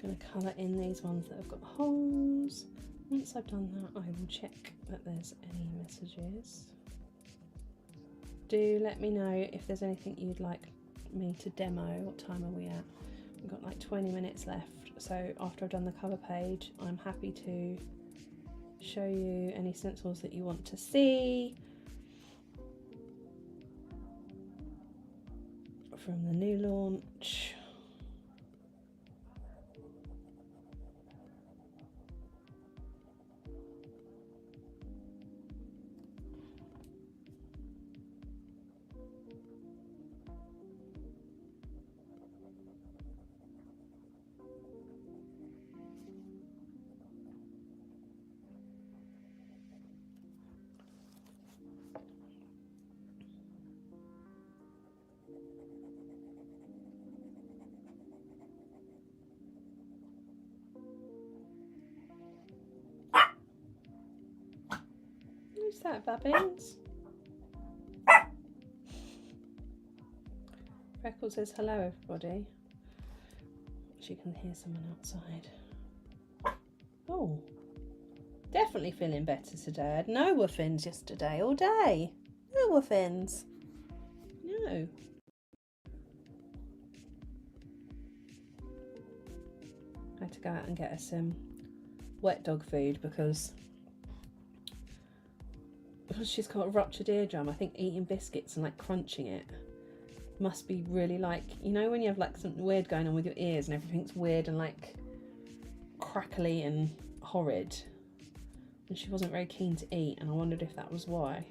Going to colour in these ones that have got holes. Once I've done that, I will check that there's any messages. Do let me know if there's anything you'd like me to demo. What time are we at? We've got like 20 minutes left, so after I've done the cover page, I'm happy to show you any stencils that you want to see from the new launch. Who's that, Babbins? Freckles says hello, everybody. She can hear someone outside. Oh, definitely feeling better today. I had no woofins yesterday all day. No woofins. No. I had to go out and get us some wet dog food because she's got a ruptured eardrum. I think eating biscuits and like crunching it must be really like, you know, when you have like something weird going on with your ears and everything's weird and like crackly and horrid. And she wasn't very keen to eat, and I wondered if that was why.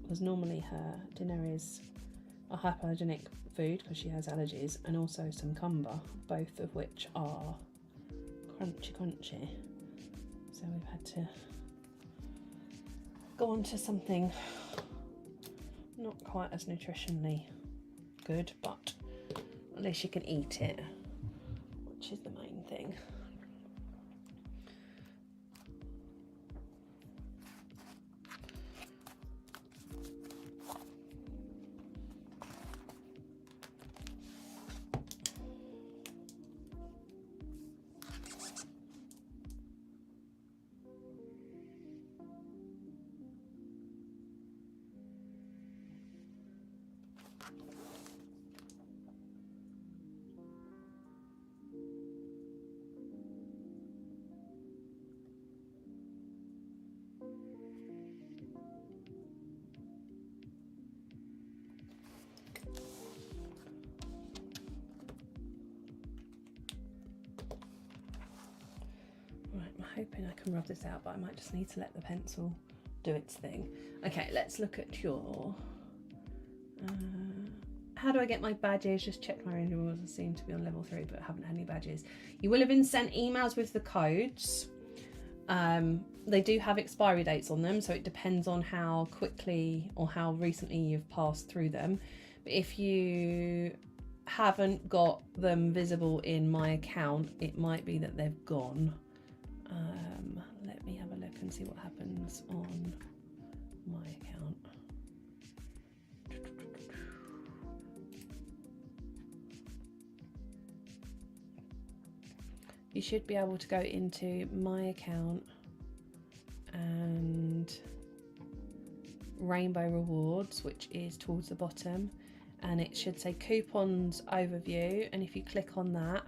Because normally her dinner is a hypoallergenic food because she has allergies, and also some cumber, both of which are crunchy. So we've had to go on to something not quite as nutritionally good, but at least she can eat it, which is the main thing. Hoping I can rub this out, but I might just need to let the pencil do its thing. Okay, let's look at your how do I get my badges? Just checked my renewals and seem to be on level 3 but haven't had any badges. You will have been sent emails with the codes. They do have expiry dates on them, so it depends on how quickly or how recently you've passed through them. But if you haven't got them visible in my account, it might be that they've gone. Let me have a look and see what happens on my account. You should be able to go into my account and Rainbow Rewards, which is towards the bottom, and it should say coupons overview, and if you click on that,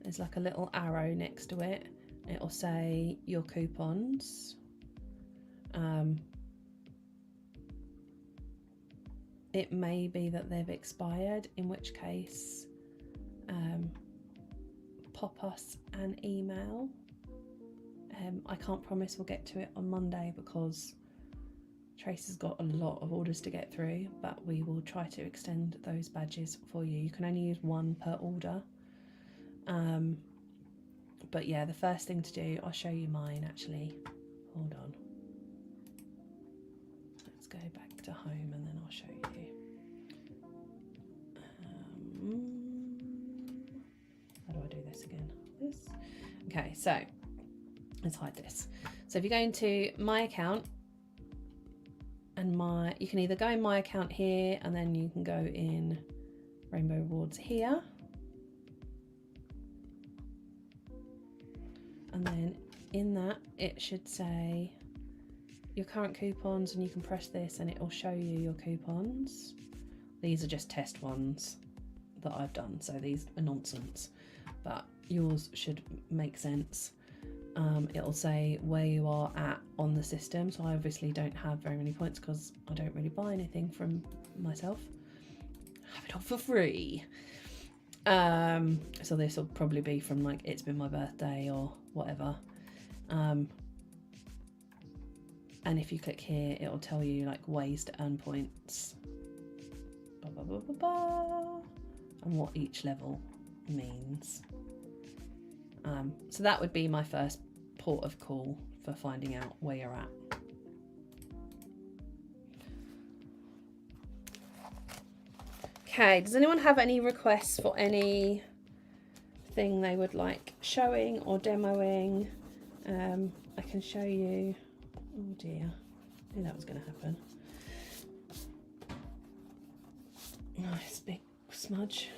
there's like a little arrow next to it. It'll say your coupons. It may be that they've expired, in which case pop us an email. I can't promise we'll get to it on Monday because Trace has got a lot of orders to get through, but we will try to extend those badges for you. You can only use one per order. But yeah, the first thing to do, I'll show you mine actually. Hold on. Let's go back to home and then I'll show you. How do I do this again? This. Okay, so let's hide this. So if you go into my account, and you can either go in my account here, and then you can go in Rainbow Rewards here. And then in that, it should say your current coupons, and you can press this and it will show you your coupons. These are just test ones that I've done, so these are nonsense, but yours should make sense. It'll say where you are at on the system, so I obviously don't have very many points because I don't really buy anything from myself. I have it all for free. So this will probably be from like it's been my birthday or whatever. And if you click here, it'll tell you like ways to earn points, and what each level means. So that would be my first port of call for finding out where you're at. Okay, does anyone have any requests for anything they would like showing or demoing? I can show you. Oh dear, I knew that was going to happen. Nice big smudge.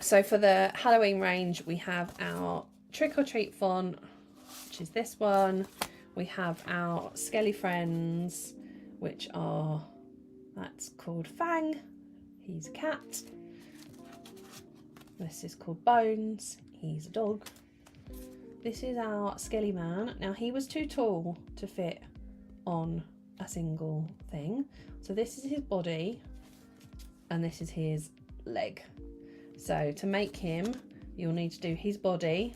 So for the Halloween range, we have our Trick or Treat font, which is this one. We have our Skelly Friends, which are, that's called Fang. He's a cat. This is called Bones. He's a dog. This is our Skelly Man. Now he was too tall to fit on a single thing. So this is his body and this is his leg. So to make him, you'll need to do his body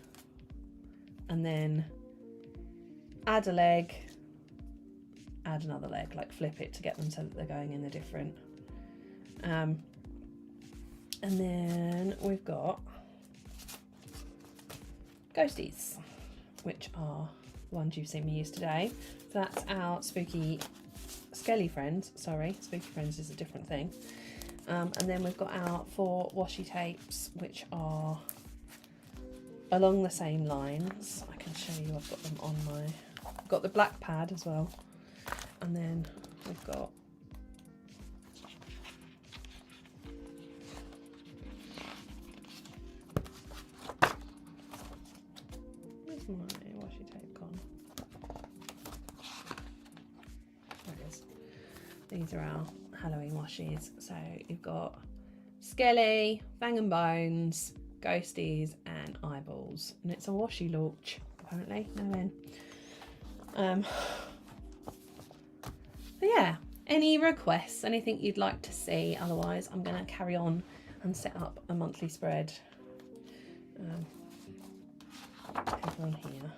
and then add a leg, add another leg, like flip it to get them so that they're going in the different. And then we've got ghosties, which are the ones you've seen me use today. So that's our spooky Skelly Friends. Sorry, spooky friends is a different thing. And then we've got our 4 washi tapes, which are along the same lines. I can show you, I've got them on I've got the black pad as well. And then we've got where's my washi tape gone? There it is. These are our Halloween washies. So you've got Skelly, Bang and Bones, Ghosties and Eyeballs, and it's a washi launch apparently. No in. But yeah, any requests, anything you'd like to see? Otherwise I'm going to carry on and set up a monthly spread over on here.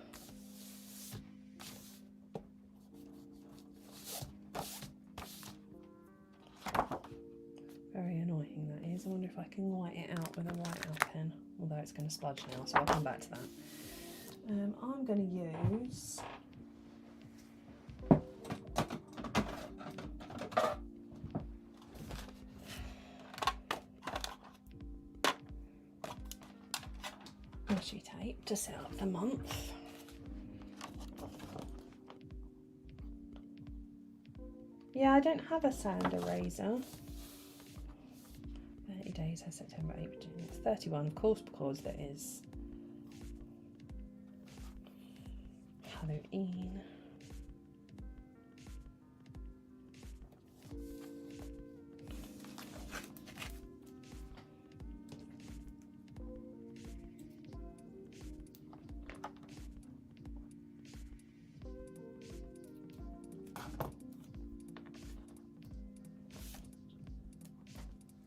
Very annoying that is. I wonder if I can white it out with a whiteout pen, although it's going to smudge now, so I'll come back to that. I'm going to use washi tape to set up the month. Yeah, I don't have a sand eraser. 30 days has September, April, June. It's 31, of course, because there is Halloween.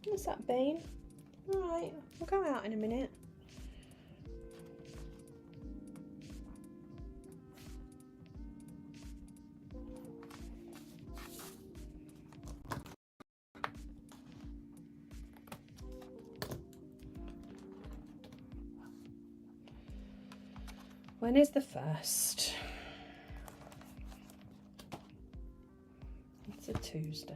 What's that, Bean? Alright, we'll go out in a minute. When is the 1st? It's a Tuesday.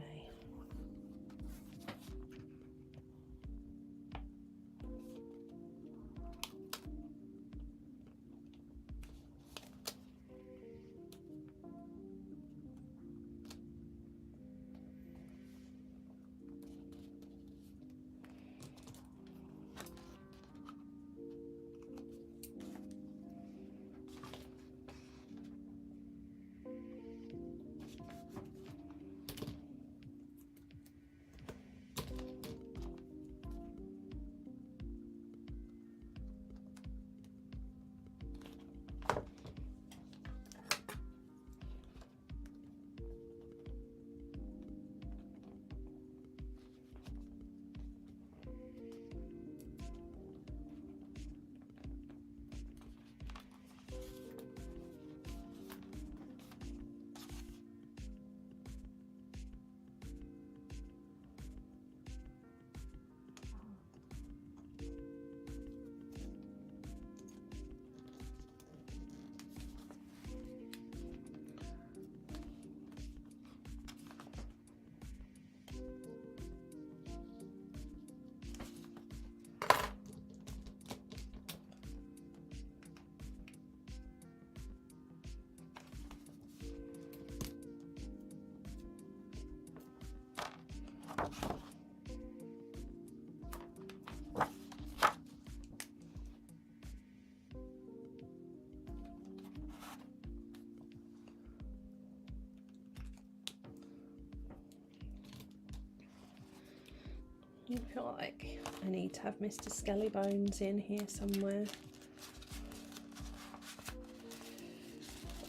I feel like I need to have Mr. Skelly Bones in here somewhere.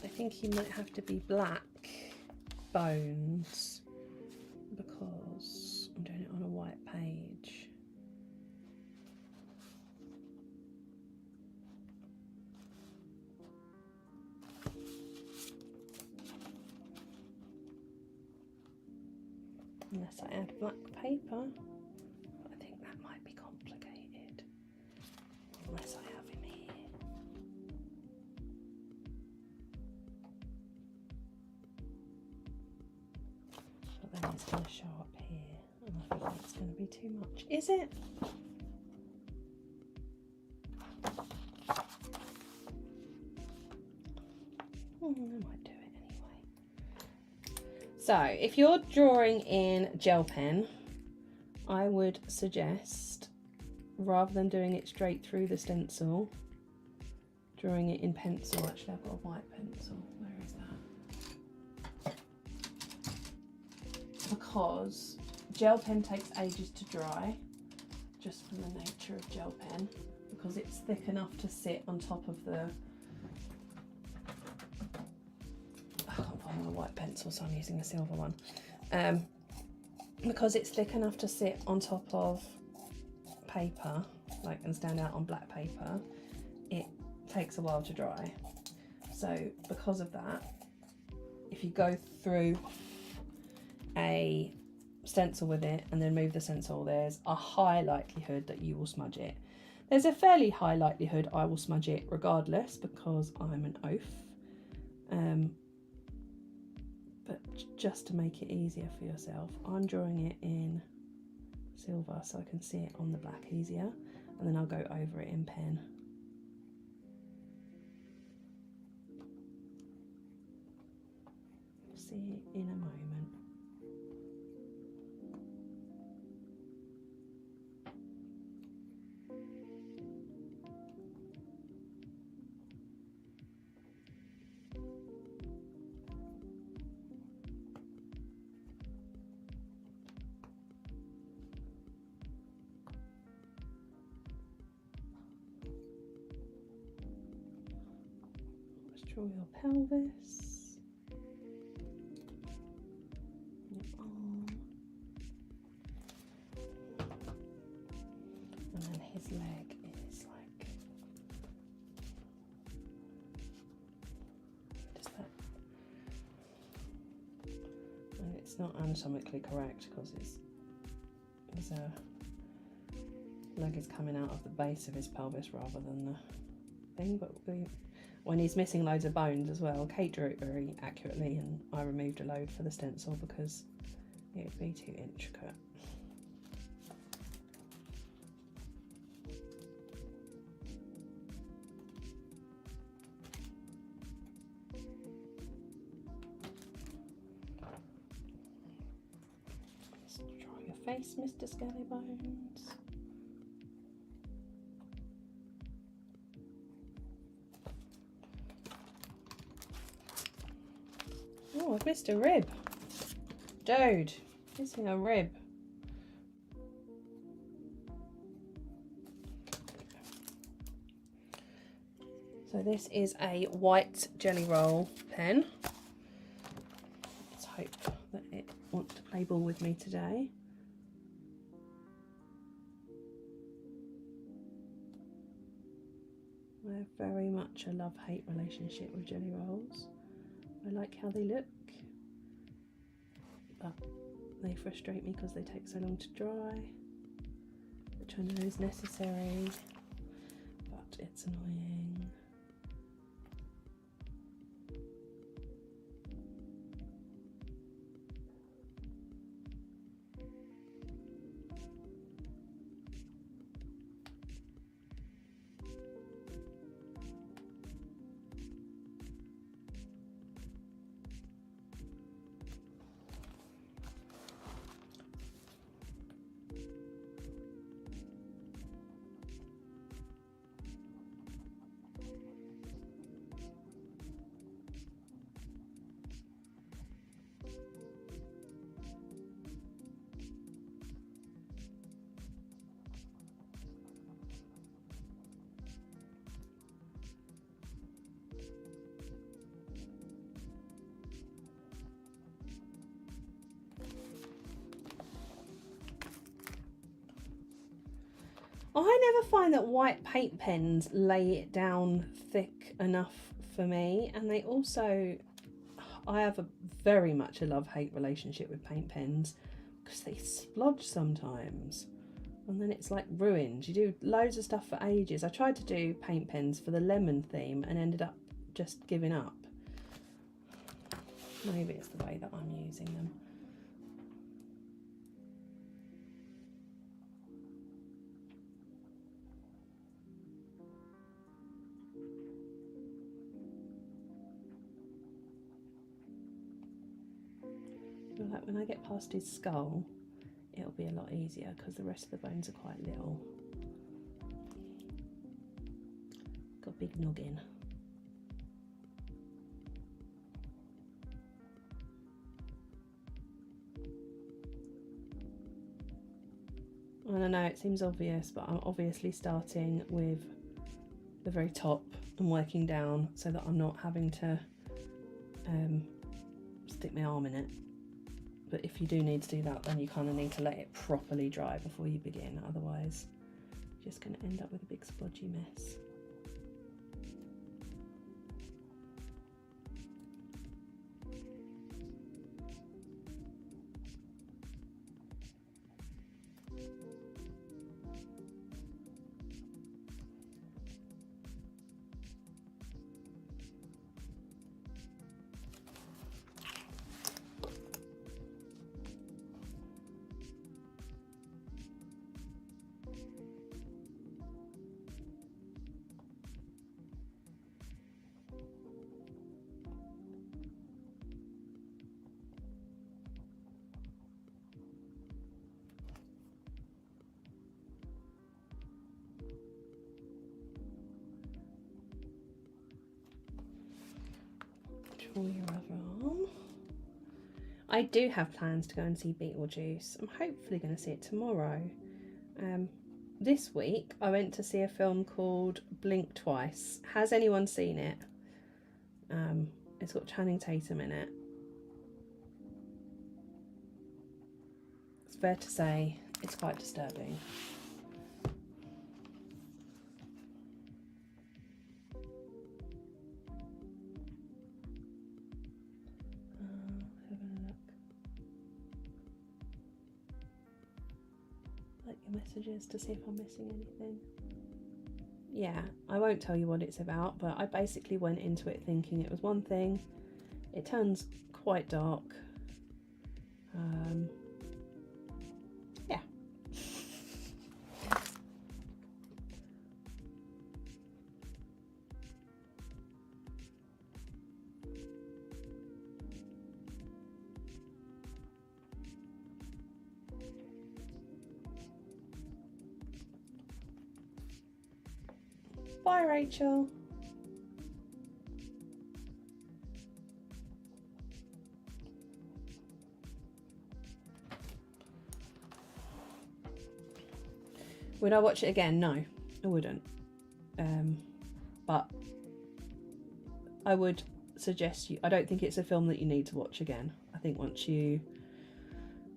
I think he might have to be black bones because I'm doing it on a white page. Unless I add black paper. Might be complicated unless I have him here. But then it's going to show up here, and I think that's going to be too much. Is it? I might do it anyway. So, if you're drawing in gel pen, I would suggest, rather than doing it straight through the stencil, drawing it in pencil. Actually, I've got a white pencil. Where is that? Because gel pen takes ages to dry, just from the nature of gel pen, because it's thick enough to sit on top of the... I can't find my white pencil, so I'm using a silver one. Because it's thick enough to sit on top of paper, like, and stand out on black paper, it takes a while to dry. So because of that, if you go through a stencil with it and then move the stencil, there's a high likelihood that you will smudge it. There's a fairly high likelihood I will smudge it regardless, because I'm an oaf. But just to make it easier for yourself, I'm drawing it in silver so I can see it on the black easier, and then I'll go over it in pen. See it in a moment. Draw your pelvis, your arm. then his leg is like just that. And it's not anatomically correct because his leg is coming out of the base of his pelvis rather than the thing. But when he's missing loads of bones as well, Kate drew it very accurately, and I removed a load for the stencil because it would be too intricate. Let's draw your face, Mr. Skellybones. Oh, I've missed a rib. Dude, missing a rib. So this is a white jelly roll pen. Let's hope that it wants to play ball with me today. I have very much a love-hate relationship with jelly rolls. I like how they look, but they frustrate me because they take so long to dry, which I know is necessary, but it's annoying. I never find that white paint pens lay it down thick enough for me, and they also, I have a very much a love-hate relationship with paint pens because they splodge sometimes and then it's like ruined. You do loads of stuff for ages. I tried to do paint pens for the lemon theme and ended up just giving up. Maybe it's the way that I'm using them. Like when I get past his skull, it'll be a lot easier because the rest of the bones are quite little. Got a big noggin. And I know it seems obvious, but I'm obviously starting with the very top and working down so that I'm not having to stick my arm in it. But if you do need to do that, then you kind of need to let it properly dry before you begin. Otherwise, you're just going to end up with a big splodgy mess. Draw your other arm. I do have plans to go and see Beetlejuice. I'm hopefully going to see it tomorrow. This week I went to see a film called Blink Twice. Has anyone seen it? It's got Channing Tatum in it. It's fair to say it's quite disturbing. your messages to see if I'm missing anything. Yeah, I won't tell you what it's about, but I basically went into it thinking it was one thing. It turns quite dark. Yeah. Bye, Rachel. Would I watch it again? No, I wouldn't. But I would suggest I don't think it's a film that you need to watch again. I think once you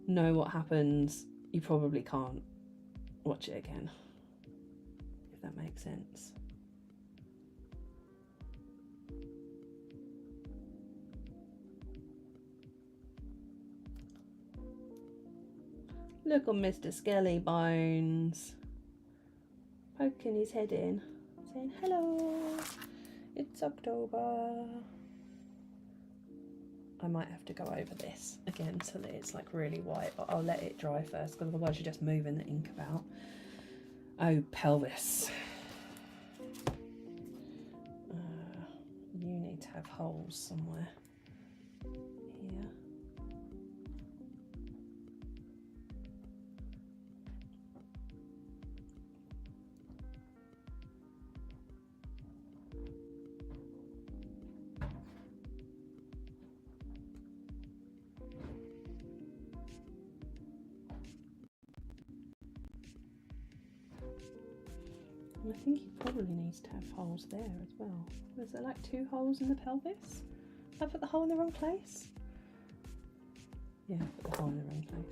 know what happens, you probably can't watch it again, if that makes sense. Look on Mr. Skelly Bones, poking his head in, saying hello, it's October. I might have to go over this again so that it's like really white, but I'll let it dry first because otherwise you're just moving the ink about. Oh, pelvis. You need to have holes somewhere here. I think he probably needs to have holes there as well. Is there like 2 holes in the pelvis? Have I put the hole in the wrong place? Yeah, I put the hole in the wrong place.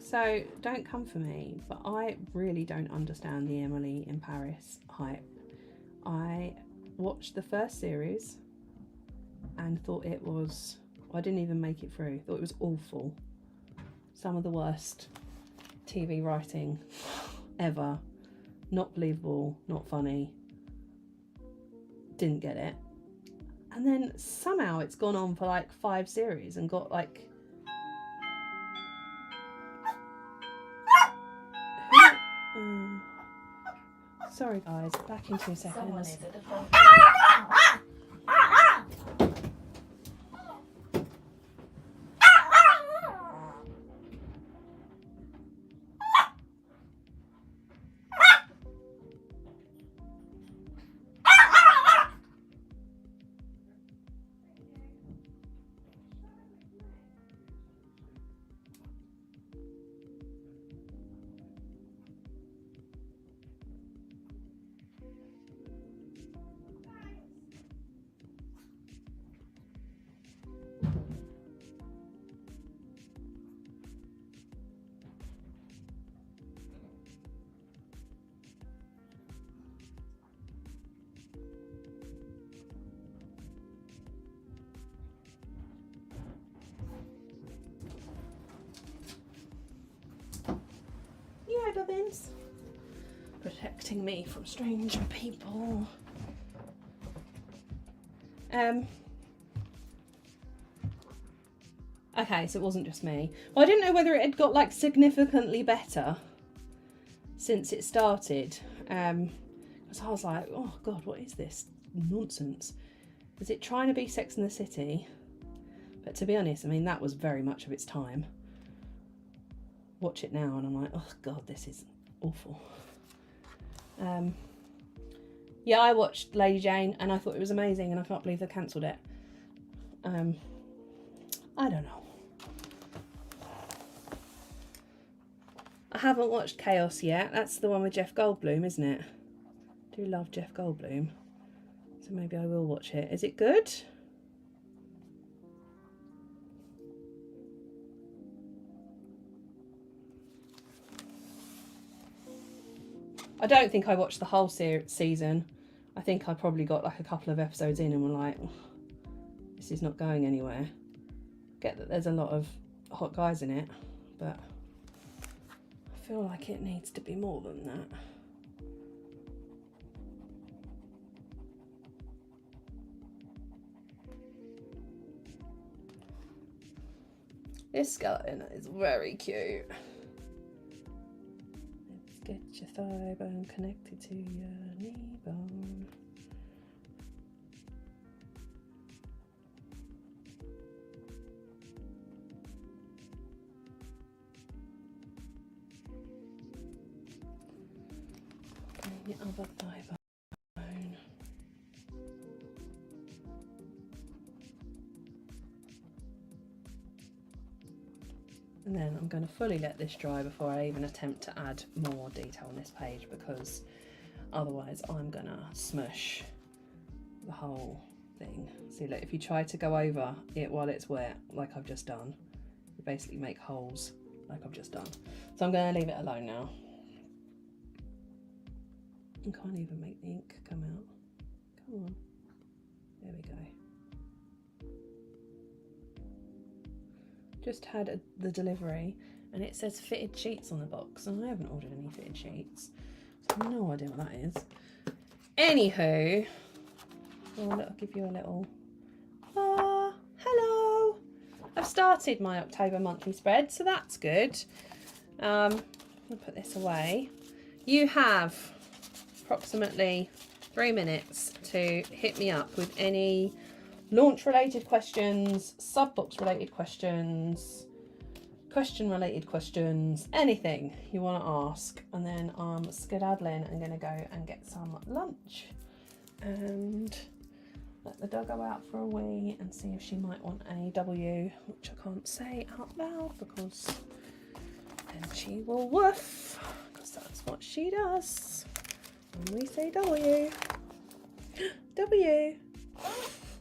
So don't come for me, but I really don't understand the Emily in Paris hype. I watched the first series and thought it was, I didn't even make it through, thought it was awful. Some of the worst TV writing ever. Not believable, not funny. Didn't get it. And then somehow it's gone on for like 5 series and got like sorry guys, back in 2 seconds. Someone is at the front. Bobbins, protecting me from strange people. Okay, so it wasn't just me. Well, I didn't know whether it had got like significantly better since it started. Because I was like, oh god, what is this nonsense? Is it trying to be Sex and the City? But to be honest, I mean, that was very much of its time. Watch it now and I'm like, oh god, this is awful. Yeah, I watched Lady Jane and I thought it was amazing and I can't believe they cancelled it. I don't know. I haven't watched Chaos yet. That's the one with Jeff Goldblum, isn't it? do love Jeff Goldblum, so maybe I will watch it. Is it good? I don't think I watched the whole season. I think I probably got like a couple of episodes in and were like, this is not going anywhere. Get that there's a lot of hot guys in it, but I feel like it needs to be more than that. This skeleton is very cute. Let's get your thigh bone connected to your knee bone. And your other thigh bone. And then I'm going to fully let this dry before I even attempt to add more detail on this page, because otherwise I'm going to smush the whole thing. See, look, if you try to go over it while it's wet, like I've just done, you basically make holes like I've just done. So I'm going to leave it alone now. I can't even make the ink come out. Come on. There we go. Just had the delivery and it says fitted sheets on the box, and I haven't ordered any fitted sheets, so I have no idea what that is. Anywho, I'll give you a little hello. I've started my October monthly spread, so that's good. I'll put this away. You have approximately 3 minutes to hit me up with any launch related questions, sub box related questions, question related questions, anything you want to ask, and then I'm skedaddling and going to go and get some lunch and let the doggo out for a wee and see if she might want a W, which I can't say out loud because then she will woof, because that's what she does when we say W. W.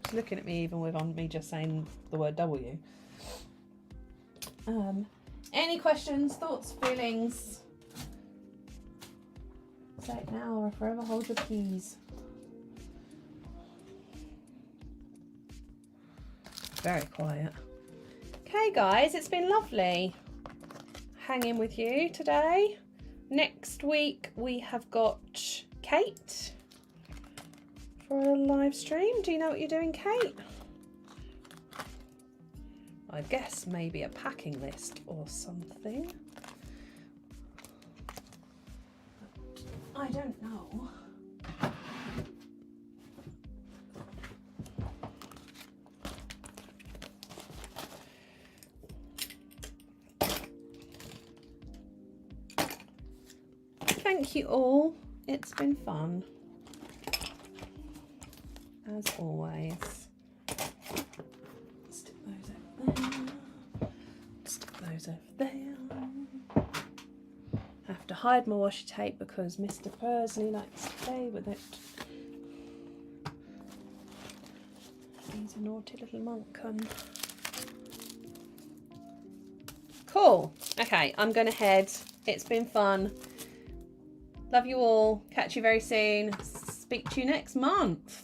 She's looking at me even with me just saying the word W. Any questions, thoughts, feelings? Say it now or forever hold your peas. Very quiet. Okay guys, it's been lovely hanging with you today. Next week we have got Kate for a live stream. Do you know what you're doing, Kate? I guess maybe a packing list or something. I don't know. Thank you all. It's been fun. As always. Stick those over there. Stick those over there. Have to hide my washi tape because Mr. Pursley likes to play with it. He's a naughty little monk. Cool. Okay, I'm going to head. It's been fun. Love you all. Catch you very soon. Speak to you next month.